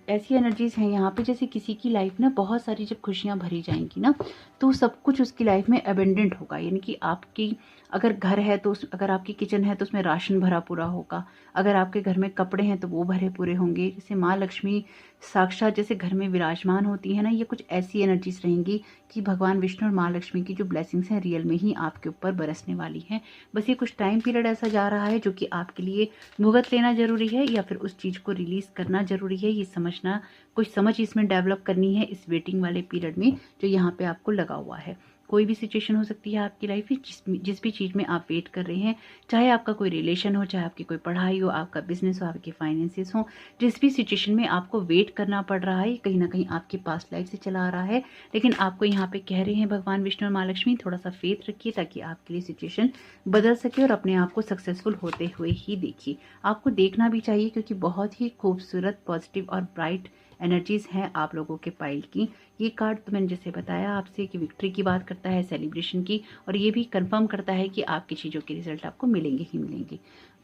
ऐसी एनर्जीज हैं यहाँ पे, जैसे किसी की लाइफ ना बहुत सारी जब खुशियाँ भरी जाएंगी ना, तो सब कुछ उसकी लाइफ में अबेंडेंट होगा। यानी कि आपकी अगर घर है तो अगर आपकी किचन है तो उसमें राशन भरा पूरा होगा। अगर आपके घर में कपड़े हैं तो वो भरे पूरे होंगे। जैसे माँ लक्ष्मी साक्षात जैसे घर में विराजमान होती है ना, ये कुछ ऐसी एनर्जीज रहेंगी कि भगवान विष्णु और माँ लक्ष्मी की जो ब्लेसिंग्स हैं रियल में ही आपके ऊपर बरसने वाली हैं। बस ये कुछ टाइम पीरियड ऐसा जा रहा है जो कि आपके लिए भुगत लेना जरूरी है या फिर उस चीज़ को रिलीज करना जरूरी है। ये समझना, कुछ समझ इसमें डेवलप करनी है इस वेटिंग वाले पीरियड में जो यहाँ पे आपको लगा हुआ है। कोई भी सिचुएशन हो सकती है आपकी लाइफ में, जिस भी चीज़ में आप वेट कर रहे हैं, चाहे आपका कोई रिलेशन हो, चाहे आपकी कोई पढ़ाई हो, आपका बिजनेस हो, आपके फाइनेंसेस हो, जिस भी सिचुएशन में आपको वेट करना पड़ रहा है, कहीं ना कहीं आपके पास्ट लाइफ से चला आ रहा है। लेकिन आपको यहाँ पे कह रहे हैं भगवान विष्णु और माँ लक्ष्मी, थोड़ा सा फेथ रखिए ताकि आपके लिए सिचुएशन बदल सके और अपने आप को सक्सेसफुल होते हुए ही देखिए। आपको देखना भी चाहिए क्योंकि बहुत ही खूबसूरत, पॉजिटिव और ब्राइट एनर्जीज हैं आप लोगों के पाइल की। ये कार्ड तो मैंने जैसे बताया आपसे कि विक्ट्री की बात करता है, सेलिब्रेशन की, और ये भी कंफर्म करता है कि आपकी चीज़ों के रिजल्ट आपको मिलेंगे ही मिलेंगे।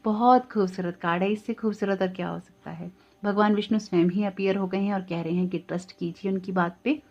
बहुत खूबसूरत कार्ड है, इससे खूबसूरत और क्या हो सकता है। भगवान विष्णु स्वयं ही अपीयर हो गए हैं और कह रहे हैं कि ट्रस्ट कीजिए उनकी बात पे,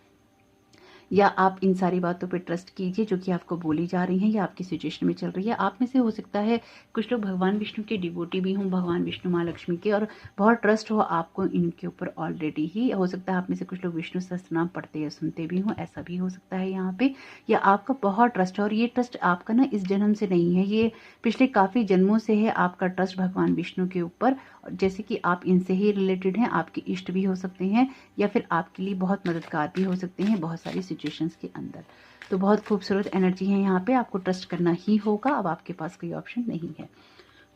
या आप इन सारी बातों पे ट्रस्ट कीजिए जो कि आपको बोली जा रही हैं या आपकी सिचुएशन में चल रही है। आप में से हो सकता है कुछ लोग भगवान विष्णु के डिवोटी भी हों, भगवान विष्णु माँ लक्ष्मी के, और बहुत ट्रस्ट हो आपको इनके ऊपर ऑलरेडी ही। हो सकता है आप में से कुछ लोग विष्णु सहस्त्र नाम पढ़ते या सुनते भी हों, ऐसा भी हो सकता है यहाँ पे। या आपका बहुत ट्रस्ट है और ये ट्रस्ट आपका ना इस जन्म से नहीं है, ये पिछले काफ़ी जन्मों से है आपका ट्रस्ट भगवान विष्णु के ऊपर। जैसे कि आप इनसे ही रिलेटेड हैं, आपके इष्ट भी हो सकते हैं या फिर आपके लिए बहुत मददगार भी हो सकते हैं बहुत सारी सिचुएशंस के अंदर। तो बहुत खूबसूरत एनर्जी है यहाँ पे, आपको ट्रस्ट करना ही होगा, अब आपके पास कोई ऑप्शन नहीं है।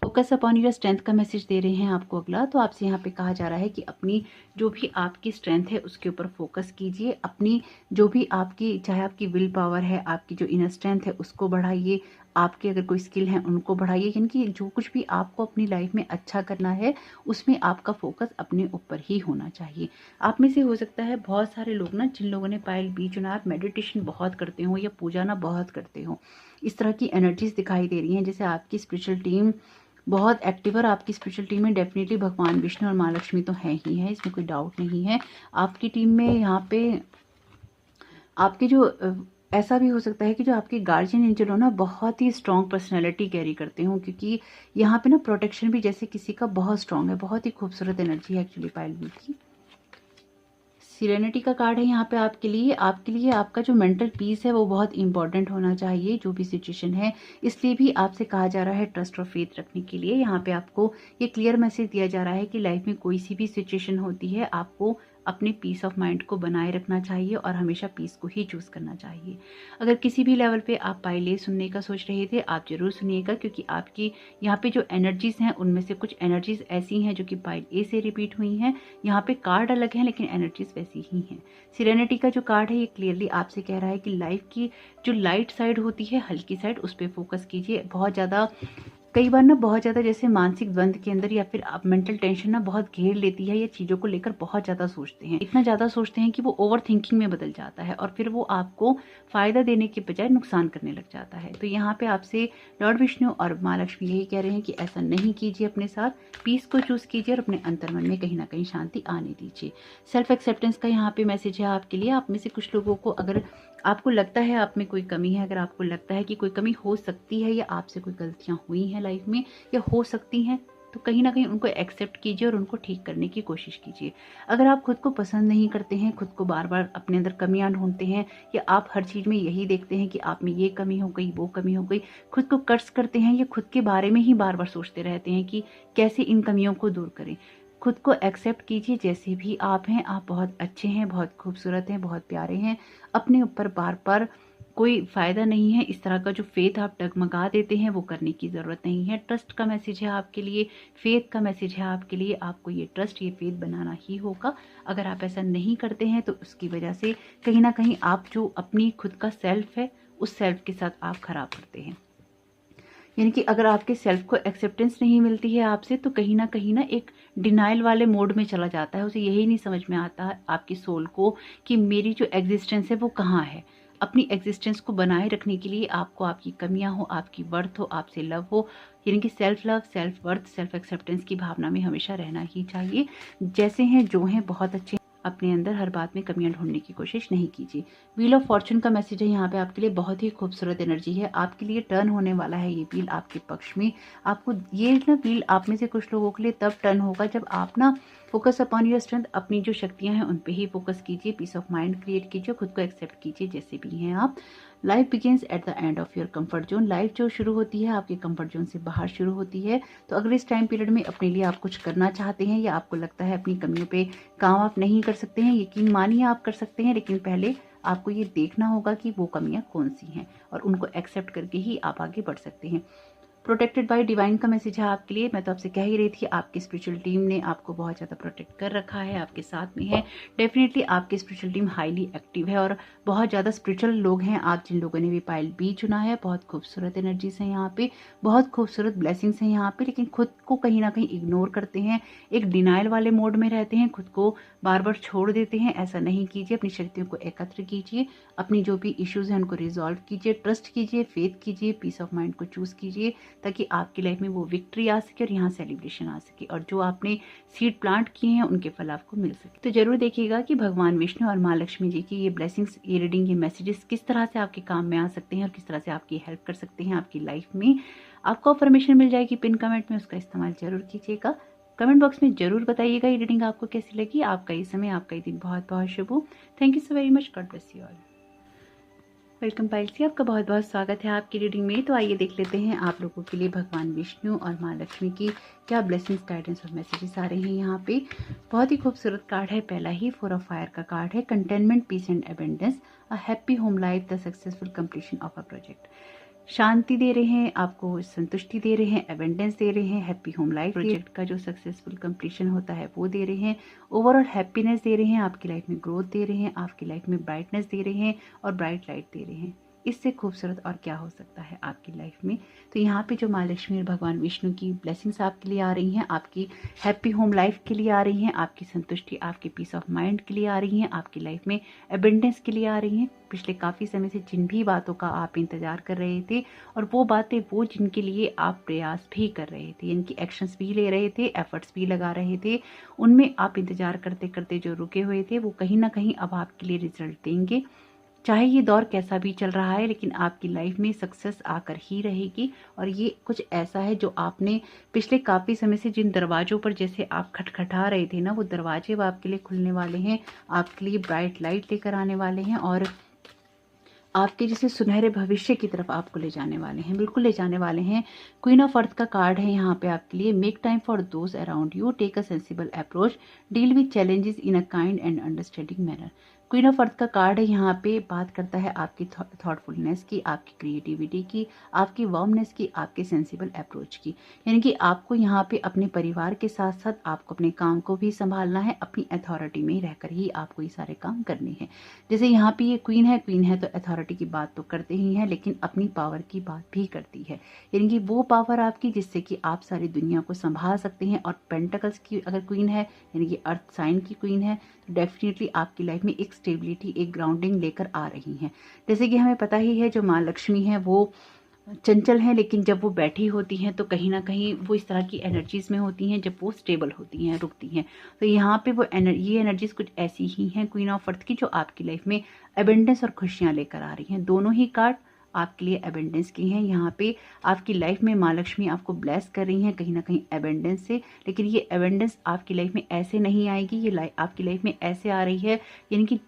फोकस अपॉन योर स्ट्रेंथ का मैसेज दे रहे हैं आपको अगला। तो आपसे यहाँ पे कहा जा रहा है कि अपनी जो भी आपकी स्ट्रेंथ है उसके ऊपर फोकस कीजिए। अपनी जो भी आपकी, चाहे आपकी विल पावर है, आपकी जो इनर स्ट्रेंथ है उसको बढ़ाइए। आपके अगर कोई स्किल है उनको बढ़ाइए। यानी कि जो कुछ भी आपको अपनी लाइफ में अच्छा करना है उसमें आपका फोकस अपने ऊपर ही होना चाहिए। आप में से हो सकता है बहुत सारे लोग ना, जिन लोगों ने पायल बी चुना, आप मेडिटेशन बहुत करते हो या पूजा ना बहुत करते हो, इस तरह की एनर्जीज दिखाई दे रही हैं। जैसे आपकी स्पिरिचुअल टीम बहुत एक्टिव और आपकी स्पिरिचुअल टीम में डेफिनेटली भगवान विष्णु और माँ लक्ष्मी तो है ही है, इसमें कोई डाउट नहीं है। आपकी टीम में यहाँ पे आपके जो ऐसा भी हो सकता है कि जो आपके गार्जियन एंजल हो ना, बहुत ही स्ट्रॉन्ग पर्सनैलिटी कैरी करते हो, क्योंकि यहाँ पे ना प्रोटेक्शन भी जैसे किसी का बहुत स्ट्रॉन्ग है। बहुत ही खूबसूरत एनर्जी है एक्चुअली पायल बी की। सिरेनिटी का कार्ड है यहाँ पे आपके लिए। आपका जो मेंटल पीस है वो बहुत इंपॉर्टेंट होना चाहिए जो भी सिचुएशन है, इसलिए भी आपसे कहा जा रहा है ट्रस्ट और फेथ रखने के लिए। यहाँ पे आपको ये क्लियर मैसेज दिया जा रहा है कि लाइफ में कोई सी भी सिचुएशन होती है, आपको अपने पीस ऑफ माइंड को बनाए रखना चाहिए और हमेशा पीस को ही चूज़ करना चाहिए। अगर किसी भी लेवल पे आप पाइल ए सुनने का सोच रहे थे, आप ज़रूर सुनिएगा, क्योंकि आपकी यहाँ पे जो एनर्जीज़ हैं उनमें से कुछ एनर्जीज़ ऐसी हैं जो कि पाइल ए से रिपीट हुई हैं। यहाँ पे कार्ड अलग हैं लेकिन एनर्जीज़ वैसी ही हैं। सिरेनिटी का जो कार्ड है ये क्लियरली आपसे कह रहा है कि लाइफ की जो लाइट साइड होती है, हल्की साइड, उस पर फोकस कीजिए। बहुत ज़्यादा कई बार ना बहुत ज़्यादा जैसे मानसिक द्वंद्व के अंदर या फिर आप मेंटल टेंशन ना बहुत घेर लेती है, या चीज़ों को लेकर बहुत ज़्यादा सोचते हैं, इतना ज़्यादा सोचते हैं कि वो ओवर थिंकिंग में बदल जाता है और फिर वो आपको फ़ायदा देने के बजाय नुकसान करने लग जाता है। तो यहाँ पे आपसे लॉर्ड विष्णु और माँ लक्ष्मी यही कह रहे हैं कि ऐसा नहीं कीजिए, अपने साथ पीस को चूज़ कीजिए और अपने अंतर्मन में कहीं ना कहीं शांति आने दीजिए। सेल्फ एक्सेप्टेंस का यहाँ पे मैसेज है आपके लिए। आप में से कुछ लोगों को अगर आपको लगता है आप में कोई कमी है, अगर आपको लगता है कि कोई कमी हो सकती है या आपसे कोई गलतियां हुई हैं लाइफ में या हो सकती हैं, तो कहीं ना कहीं उनको एक्सेप्ट कीजिए और उनको ठीक करने की कोशिश कीजिए। अगर आप खुद को पसंद नहीं करते हैं, खुद को बार बार अपने अंदर कमियां ढूंढते हैं, या आप हर चीज़ में यही देखते हैं कि आप में ये कमी हो गई, वो कमी हो गई, खुद को कर्ज करते हैं या खुद के बारे में ही बार बार सोचते रहते हैं कि कैसे इन कमियों को दूर करें, खुद को एक्सेप्ट कीजिए जैसे भी आप हैं। आप बहुत अच्छे हैं, बहुत खूबसूरत हैं, बहुत प्यारे हैं। अपने ऊपर बार बार कोई फ़ायदा नहीं है। इस तरह का जो फेथ आप डगमगा देते हैं वो करने की ज़रूरत नहीं है। ट्रस्ट का मैसेज है आपके लिए, फेथ का मैसेज है आपके लिए। आपको ये ट्रस्ट, ये फेथ बनाना ही होगा। अगर आप ऐसा नहीं करते हैं तो उसकी वजह से कहीं ना कहीं आप जो अपनी खुद का सेल्फ है उस सेल्फ के साथ आप खराब करते हैं। यानी कि अगर आपके सेल्फ को एक्सेप्टेंस नहीं मिलती है आपसे, तो कहीं ना एक डिनाइल वाले मोड में चला जाता है। उसे यही नहीं समझ में आता आपकी सोल को कि मेरी जो एग्जिस्टेंस है वो कहाँ है। अपनी एग्जिस्टेंस को बनाए रखने के लिए आपको आपकी कमियां हो, आपकी वर्थ हो, आपसे लव हो, यानी कि self love, self worth, self acceptance की भावना में हमेशा रहना ही चाहिए। जैसे हैं जो हैं बहुत अच्छे, अपने अंदर हर बात में कमियां ढूंढने की कोशिश नहीं कीजिए। व्हील ऑफ फॉर्चून का मैसेज है यहाँ पे आपके लिए। बहुत ही खूबसूरत एनर्जी है, आपके लिए टर्न होने वाला है ये व्हील आपके पक्ष में। आपको ये ना व्हील आप में से कुछ लोगों के लिए तब टर्न होगा जब आप ना फोकस अपॉन योर स्ट्रेंथ, अपनी जो शक्तियां हैं उन पे ही फोकस कीजिए। पीस ऑफ माइंड क्रिएट कीजिए, खुद को एक्सेप्ट कीजिए जैसे भी हैं आप। Life begins at the end of your comfort zone. Life जो शुरू होती है आपके कंफर्ट जोन से बाहर शुरू होती है। तो अगर इस टाइम पीरियड में अपने लिए आप कुछ करना चाहते हैं या आपको लगता है अपनी कमियों पे काम आप नहीं कर सकते हैं, यकीन मानिए आप कर सकते हैं, लेकिन पहले आपको ये देखना होगा कि वो कमियां कौन सी हैं और उनको एक्सेप्ट करके ही आप आगे बढ़ सकते हैं। प्रोटेक्टेड बाय डिवाइन का मैसेज है आपके लिए। मैं तो आपसे कह ही रही थी, आपकी स्पिरिचुअल टीम ने आपको बहुत ज़्यादा प्रोटेक्ट कर रखा है, आपके साथ में है। डेफिनेटली आपकी स्पिरिचुअल टीम हाईली एक्टिव है और बहुत ज़्यादा स्पिरिचुअल लोग हैं आप जिन लोगों ने भी पाइल बी चुना है। बहुत खूबसूरत एनर्जीज हैं यहाँ पे, बहुत खूबसूरत ब्लेसिंग्स हैं यहाँ पे, लेकिन खुद को कहीं ना कहीं इग्नोर करते हैं, एक डिनाइल वाले मोड में रहते हैं, खुद को बार बार छोड़ देते हैं। ऐसा नहीं कीजिए, अपनी शक्तियों को एकत्र कीजिए, अपनी जो भी इश्यूज हैं उनको रिजॉल्व कीजिए, ट्रस्ट कीजिए, फेथ कीजिए, पीस ऑफ माइंड को चूज कीजिए, ताकि आपकी लाइफ में वो विक्ट्री आ सके और यहाँ सेलिब्रेशन आ सके और जो आपने सीड प्लांट किए हैं उनके फल आपको मिल सके। तो जरूर देखिएगा कि भगवान विष्णु और माँ लक्ष्मी जी की ये ब्लेसिंग्स, ये रीडिंग, ये मैसेजेस किस तरह से आपके काम में आ सकते हैं और किस तरह से आपकी हेल्प कर सकते हैं आपकी लाइफ में। आपको इन्फॉर्मेशन मिल जाएगी पिन कमेंट में, उसका इस्तेमाल जरूर कीजिएगा। कमेंट बॉक्स में जरूर बताइएगा ये रीडिंग आपको कैसी लगी। आपका ये समय, आपका ये दिन बहुत बहुत शुभ हो। Thank you so very much, God bless you all. Welcome piles, आपका बहुत बहुत स्वागत है आपकी रीडिंग में। तो आइए देख लेते हैं आप लोगों के लिए भगवान विष्णु और माँ लक्ष्मी की क्या ब्लेसिंग्स, गाइडेंस और मैसेजेस आ रहे हैं यहाँ पे। बहुत ही खूबसूरत कार्ड है, पहला ही 4 ऑफ फायर का कार्ड है। Contentment, peace and abundance, a happy home life, the successful completion of a project. शांति दे रहे हैं आपको, संतुष्टि दे रहे हैं, एबेंडेंस दे रहे हैं, हैप्पी होम लाइफ, प्रोजेक्ट का जो सक्सेसफुल कंप्लीशन होता है वो दे रहे हैं, ओवरऑल हैप्पीनेस दे रहे हैं, आपकी लाइफ में ग्रोथ दे रहे हैं, आपकी लाइफ में ब्राइटनेस दे रहे हैं और ब्राइट लाइट दे रहे हैं। इससे खूबसूरत और क्या हो सकता है आपकी लाइफ में। तो यहाँ पे जो माँ लक्ष्मी और भगवान विष्णु की ब्लेसिंग्स आपके लिए आ रही हैं, आपकी हैप्पी होम लाइफ के लिए आ रही हैं, आपकी संतुष्टि, आपकी पीस ऑफ माइंड के लिए आ रही हैं, आपकी लाइफ में एबेंडेंस के लिए आ रही हैं। पिछले काफ़ी समय से जिन भी बातों का आप इंतजार कर रहे थे और वो बातें वो जिनके लिए आप प्रयास भी कर रहे थे, यानी कि एक्शंस भी ले रहे थे, एफर्ट्स भी लगा रहे थे, उनमें आप इंतजार करते करते जो रुके हुए थे वो कहीं ना कहीं अब आपके लिए रिजल्ट देंगे। चाहे ये दौर कैसा भी चल रहा है, लेकिन आपकी लाइफ में सक्सेस आकर ही रहेगी। और ये कुछ ऐसा है जो आपने पिछले काफ़ी समय से जिन दरवाजों पर जैसे आप खटखटा रहे थे ना, वो दरवाजे अब आपके लिए खुलने वाले हैं, आपके लिए ब्राइट लाइट लेकर आने वाले हैं और आपके जैसे सुनहरे भविष्य की तरफ आपको ले जाने वाले हैं, बिल्कुल ले जाने वाले हैं। क्वीन ऑफ अर्थ का कार्ड है यहाँ पे आपके लिए। Make time for those around you, take a sensible approach, deal with challenges in a kind and understanding manner. Queen of earth का कार्ड है यहाँ पे, बात करता है आपकी थॉटफुलनेस की, आपकी क्रिएटिविटी की, आपकी वार्मनेस की, आपके सेंसिबल अप्रोच की। यानी कि आपको यहाँ पे अपने परिवार के साथ साथ आपको अपने काम को भी संभालना है, अपनी अथॉरिटी में रहकर ही आपको ये सारे काम करने हैं। जैसे यहाँ पे ये क्वीन है तो अथॉरिटी की बात तो करते ही हैं, लेकिन अपनी पावर की बात भी करती है। यानी कि वो पावर आपकी जिससे कि आप सारी दुनिया को संभाल सकते हैं। और पेंटिकल्स की अगर क्वीन है, यानी कि अर्थ साइन की क्वीन है, तो डेफिनेटली आपकी लाइफ में एक स्टेबिलिटी, एक ग्राउंडिंग लेकर आ रही हैं। जैसे कि हमें पता ही है जो माँ लक्ष्मी है वो चंचल हैं, लेकिन जब वो बैठी होती हैं तो कहीं ना कहीं वो इस तरह की एनर्जीज में होती हैं जब वो स्टेबल होती हैं, रुकती हैं। तो यहाँ पे वो ये एनर्जीज कुछ ऐसी ही हैं क्वीन ऑफ अर्थ की, जो आपकी लाइफ में एबेंडेंस और खुशियाँ लेकर आ रही हैं। दोनों ही कार्ड आपके लिए एबेंडेंस की हैं। यहाँ पे आपकी लाइफ में माँ लक्ष्मी आपको ब्लेस कर रही हैं कहीं ना कहीं एबेंडेंस से। लेकिन ये एबेंडेंस आपकी लाइफ में ऐसे नहीं आएगी, ये आपकी लाइफ में ऐसे आ रही है, यानी कि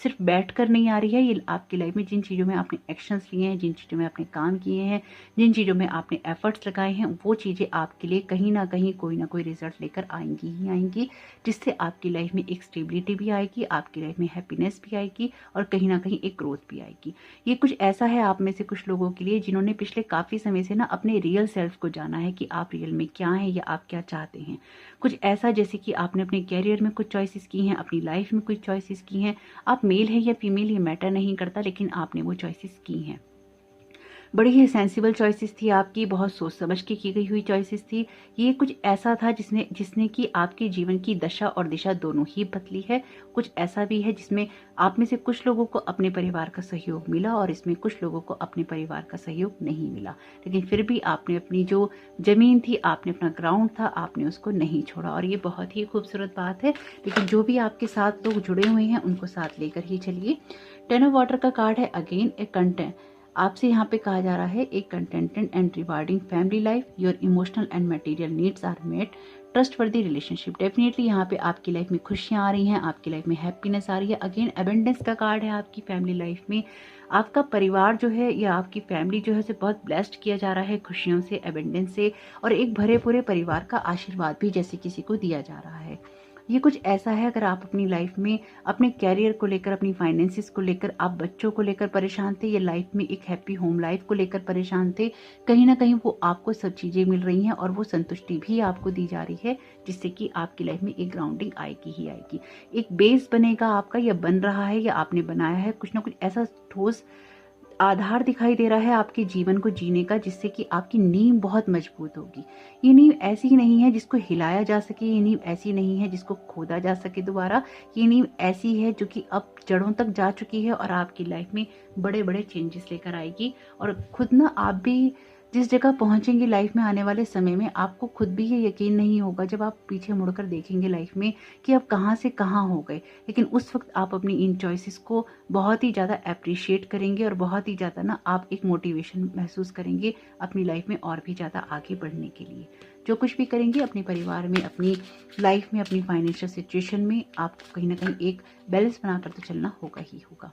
सिर्फ बैठकर नहीं आ रही है। ये आपकी लाइफ में जिन चीज़ों में आपने एक्शंस लिए हैं, जिन चीज़ों में आपने काम किए हैं, जिन चीज़ों में आपने एफर्ट्स लगाए हैं, वो चीज़ें आपके लिए कहीं ना कहीं कोई ना कोई रिजल्ट लेकर आएंगी ही आएंगी, जिससे आपकी लाइफ में एक स्टेबिलिटी भी आएगी, आपकी लाइफ में हैप्पीनेस भी आएगी और कहीं ना कहीं एक ग्रोथ भी आएगी। ये कुछ ऐसा है आप में से कुछ लोगों के लिए जिन्होंने पिछले काफ़ी समय से ना अपने रियल सेल्फ को जाना है कि आप रियल में क्या हैं या आप क्या चाहते हैं। कुछ ऐसा जैसे कि आपने अपने कैरियर में कुछ चॉइसेस की हैं, अपनी लाइफ में कुछ चॉइसेस की हैं। आप मेल है या फीमेल ये मैटर नहीं करता, लेकिन आपने वो चॉइसेस की हैं। बड़ी ही सेंसिबल चॉइसेस थी आपकी, बहुत सोच समझ के की गई हुई चॉइसेस थी। ये कुछ ऐसा था जिसने कि आपके जीवन की दशा और दिशा दोनों ही बदली है। कुछ ऐसा भी है जिसमें आप में से कुछ लोगों को अपने परिवार का सहयोग मिला और इसमें कुछ लोगों को अपने परिवार का सहयोग नहीं मिला, लेकिन फिर भी आपने अपनी जो जमीन थी, आपने अपना ग्राउंड था, आपने उसको नहीं छोड़ा। और ये बहुत ही खूबसूरत बात है। लेकिन जो भी आपके साथ लोग जुड़े हुए हैं उनको साथ लेकर ही चलिए। 10 ऑफ वाटर का कार्ड है, अगेन ए कंटेंट। आपसे यहाँ पे कहा जा रहा है एक contented and rewarding family life, your emotional and material needs are met, trustworthy relationship. Definitely यहाँ पे आपकी लाइफ में खुशियाँ आ रही हैं, आपकी लाइफ में हैप्पीनेस आ रही है। अगेन एबेंडेंस का कार्ड है आपकी फैमिली लाइफ में। आपका परिवार जो है या आपकी फैमिली जो है उसे बहुत ब्लेस्ड किया जा रहा है खुशियों से, एबेंडेंस से, और एक भरे पूरे परिवार का आशीर्वाद भी जैसे किसी को दिया जा रहा है। ये कुछ ऐसा है, अगर आप अपनी लाइफ में अपने कैरियर को लेकर, अपनी फाइनेंसिस को लेकर, आप बच्चों को लेकर परेशान थे या लाइफ में एक हैप्पी होम लाइफ को लेकर परेशान थे, कहीं ना कहीं वो आपको सब चीज़ें मिल रही हैं और वो संतुष्टि भी आपको दी जा रही है, जिससे कि आपकी लाइफ में एक ग्राउंडिंग आएगी ही आएगी। एक बेस बनेगा आपका, या बन रहा है या आपने बनाया है, कुछ ना कुछ ऐसा ठोस आधार दिखाई दे रहा है आपके जीवन को जीने का, जिससे कि आपकी नींव बहुत मजबूत होगी। ये नींव ऐसी नहीं है जिसको हिलाया जा सके, ये नींव ऐसी नहीं है जिसको खोदा जा सके दोबारा। ये नींव ऐसी है जो कि अब जड़ों तक जा चुकी है और आपकी लाइफ में बड़े बड़े चेंजेस लेकर आएगी। और खुद ना आप भी जिस जगह पहुंचेंगे लाइफ में आने वाले समय में, आपको खुद भी ये यकीन नहीं होगा जब आप पीछे मुड़कर देखेंगे लाइफ में कि आप कहाँ से कहाँ हो गए। लेकिन उस वक्त आप अपनी इन चॉइसेस को बहुत ही ज़्यादा अप्रिशिएट करेंगे और बहुत ही ज़्यादा ना आप एक मोटिवेशन महसूस करेंगे अपनी लाइफ में और भी ज़्यादा आगे बढ़ने के लिए। जो कुछ भी करेंगे अपने परिवार में, अपनी लाइफ में, अपनी फाइनेंशियल सिचुएशन में, आपको कहीं ना कहीं एक बैलेंस बनाकर तो चलना होगा ही होगा।